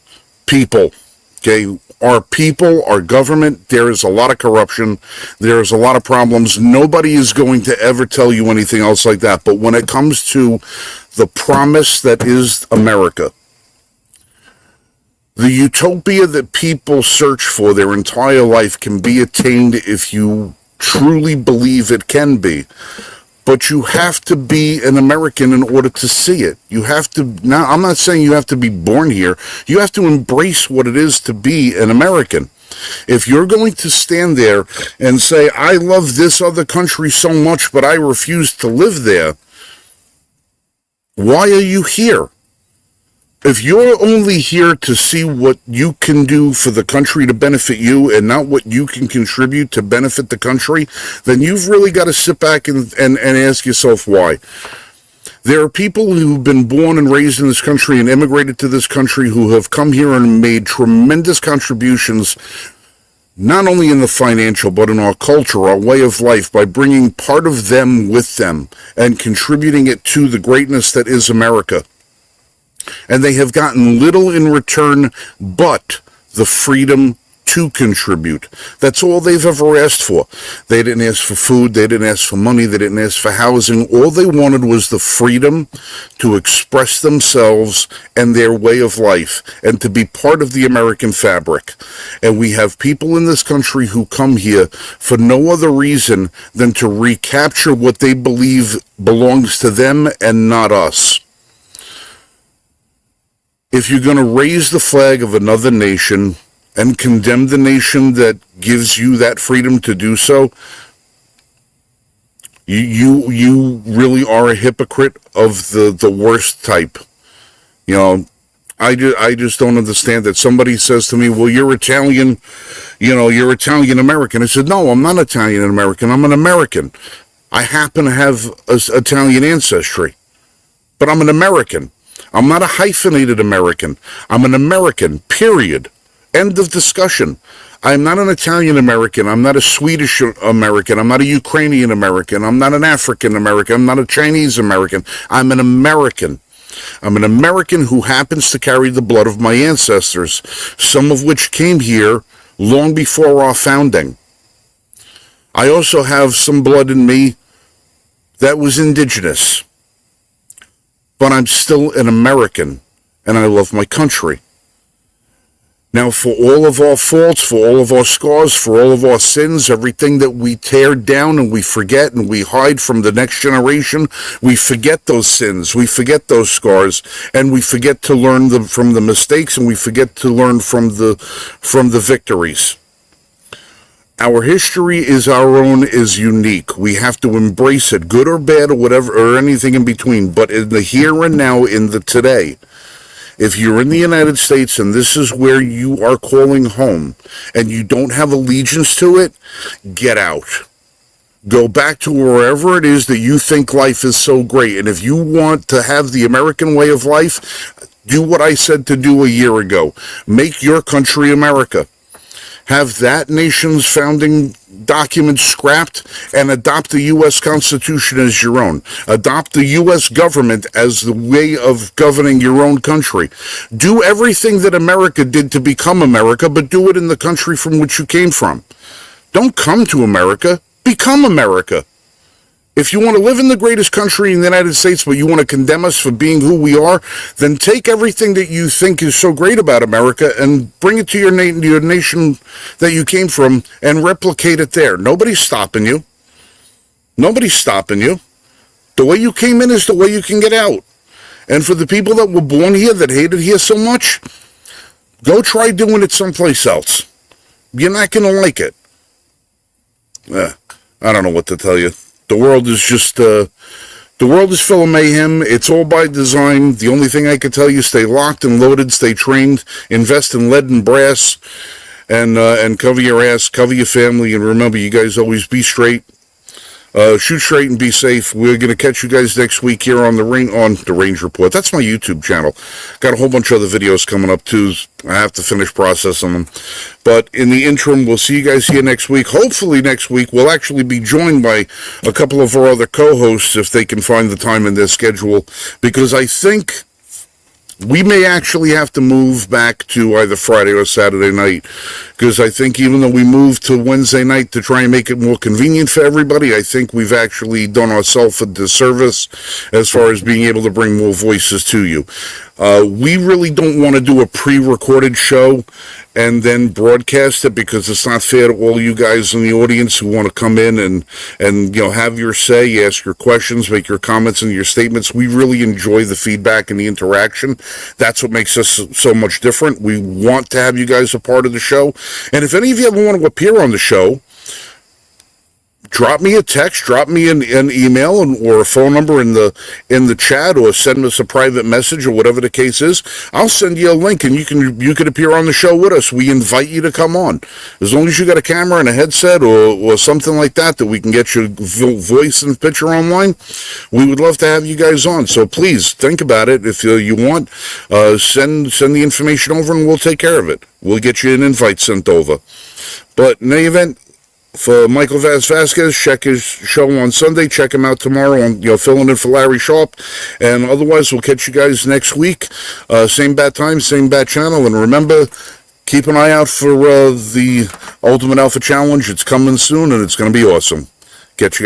people, okay? Our people, our government, there is a lot of corruption. There is a lot of problems. Nobody is going to ever tell you anything else like that. But when it comes to the promise that is America, the utopia that people search for their entire life can be attained if you truly believe it can be. But you have to be an American in order to see it. You have to, now I'm not saying you have to be born here. You have to embrace what it is to be an American. If you're going to stand there and say, I love this other country so much, but I refuse to live there, why are you here? If you're only here to see what you can do for the country to benefit you and not what you can contribute to benefit the country, then you've really got to sit back and ask yourself why. There are people who've been born and raised in this country and immigrated to this country who have come here and made tremendous contributions, not only in the financial, but in our culture, our way of life, by bringing part of them with them and contributing it to the greatness that is America. And they have gotten little in return but the freedom to contribute. That's all they've ever asked for. They didn't ask for food, they didn't ask for money, they didn't ask for housing. All they wanted was the freedom to express themselves and their way of life and to be part of the American fabric. And we have people in this country who come here for no other reason than to recapture what they believe belongs to them and not us. If you're going to raise the flag of another nation and condemn the nation that gives you that freedom to do so, you really are a hypocrite of the worst type. You know, I just don't understand that somebody says to me, well, you're Italian, you're Italian American. I said, no, I'm not Italian American. I'm an American. I happen to have Italian ancestry, but I'm an American. I'm not a hyphenated American. I'm an American, period. End of discussion. I'm not an Italian American. I'm not a Swedish American. I'm not a Ukrainian American. I'm not an African American. I'm not a Chinese American. I'm an American. I'm an American who happens to carry the blood of my ancestors, some of which came here long before our founding. I also have some blood in me that was indigenous, but I'm still an American, and I love my country. Now, for all of our faults, for all of our scars, for all of our sins, everything that we tear down and we forget and we hide from the next generation, we forget those sins, we forget those scars, and we forget to learn from the mistakes, and we forget to learn from the victories. Our history is our own, is unique. We have to embrace it, good or bad or whatever, or anything in between, but in the here and now, in the today. If you're in the United States and this is where you are calling home and you don't have allegiance to it, get out. Go back to wherever it is that you think life is so great. And if you want to have the American way of life, do what I said to do a year ago. Make your country America. Have that nation's founding documents scrapped and adopt the U.S. Constitution as your own. Adopt the U.S. government as the way of governing your own country. Do everything that America did to become America, but do it in the country from which you came from. Don't come to America. Become America. If you want to live in the greatest country in the United States, but you want to condemn us for being who we are, then take everything that you think is so great about America and bring it to your nation that you came from and replicate it there. Nobody's stopping you. Nobody's stopping you. The way you came in is the way you can get out. And for the people that were born here, that hate it here so much, go try doing it someplace else. You're not going to like it. I don't know what to tell you. The world is just, the world is full of mayhem. It's all by design. The only thing I can tell you, stay locked and loaded, stay trained, invest in lead and brass, and cover your ass, cover your family, and remember, you guys always be straight. Shoot straight and be safe. We're going to catch you guys next week here on the Range Report. That's my YouTube channel. Got a whole bunch of other videos coming up too. I have to finish processing them. But in the interim, we'll see you guys here next week. Hopefully next week we'll actually be joined by a couple of our other co-hosts if they can find the time in their schedule, because I think we may actually have to move back to either Friday or Saturday night, because I think even though we moved to Wednesday night to try and make it more convenient for everybody, I think we've actually done ourselves a disservice as far as being able to bring more voices to you. We really don't want to do a pre-recorded show and then broadcast it, because it's not fair to all you guys in the audience who want to come in and have your say, ask your questions, make your comments and your statements. We really enjoy the feedback and the interaction. That's what makes us so much different. We want to have you guys a part of the show. And if any of you ever want to appear on the show, drop me a text, drop me an email or a phone number in the chat, or send us a private message, or whatever the case is. I'll send you a link and you can appear on the show with us. We invite you to come on. As long as you got a camera and a headset or something like that we can get your voice and picture online, we would love to have you guys on. So please think about it. If you want, send the information over and we'll take care of it. We'll get you an invite sent over. But in any event, for Michael Vasquez, check his show on Sunday. Check him out tomorrow on filling in for Larry Sharp. And otherwise, we'll catch you guys next week. Same bat time, same bat channel. And remember, keep an eye out for the Ultimate Alpha Challenge. It's coming soon, and it's going to be awesome. Catch you guys.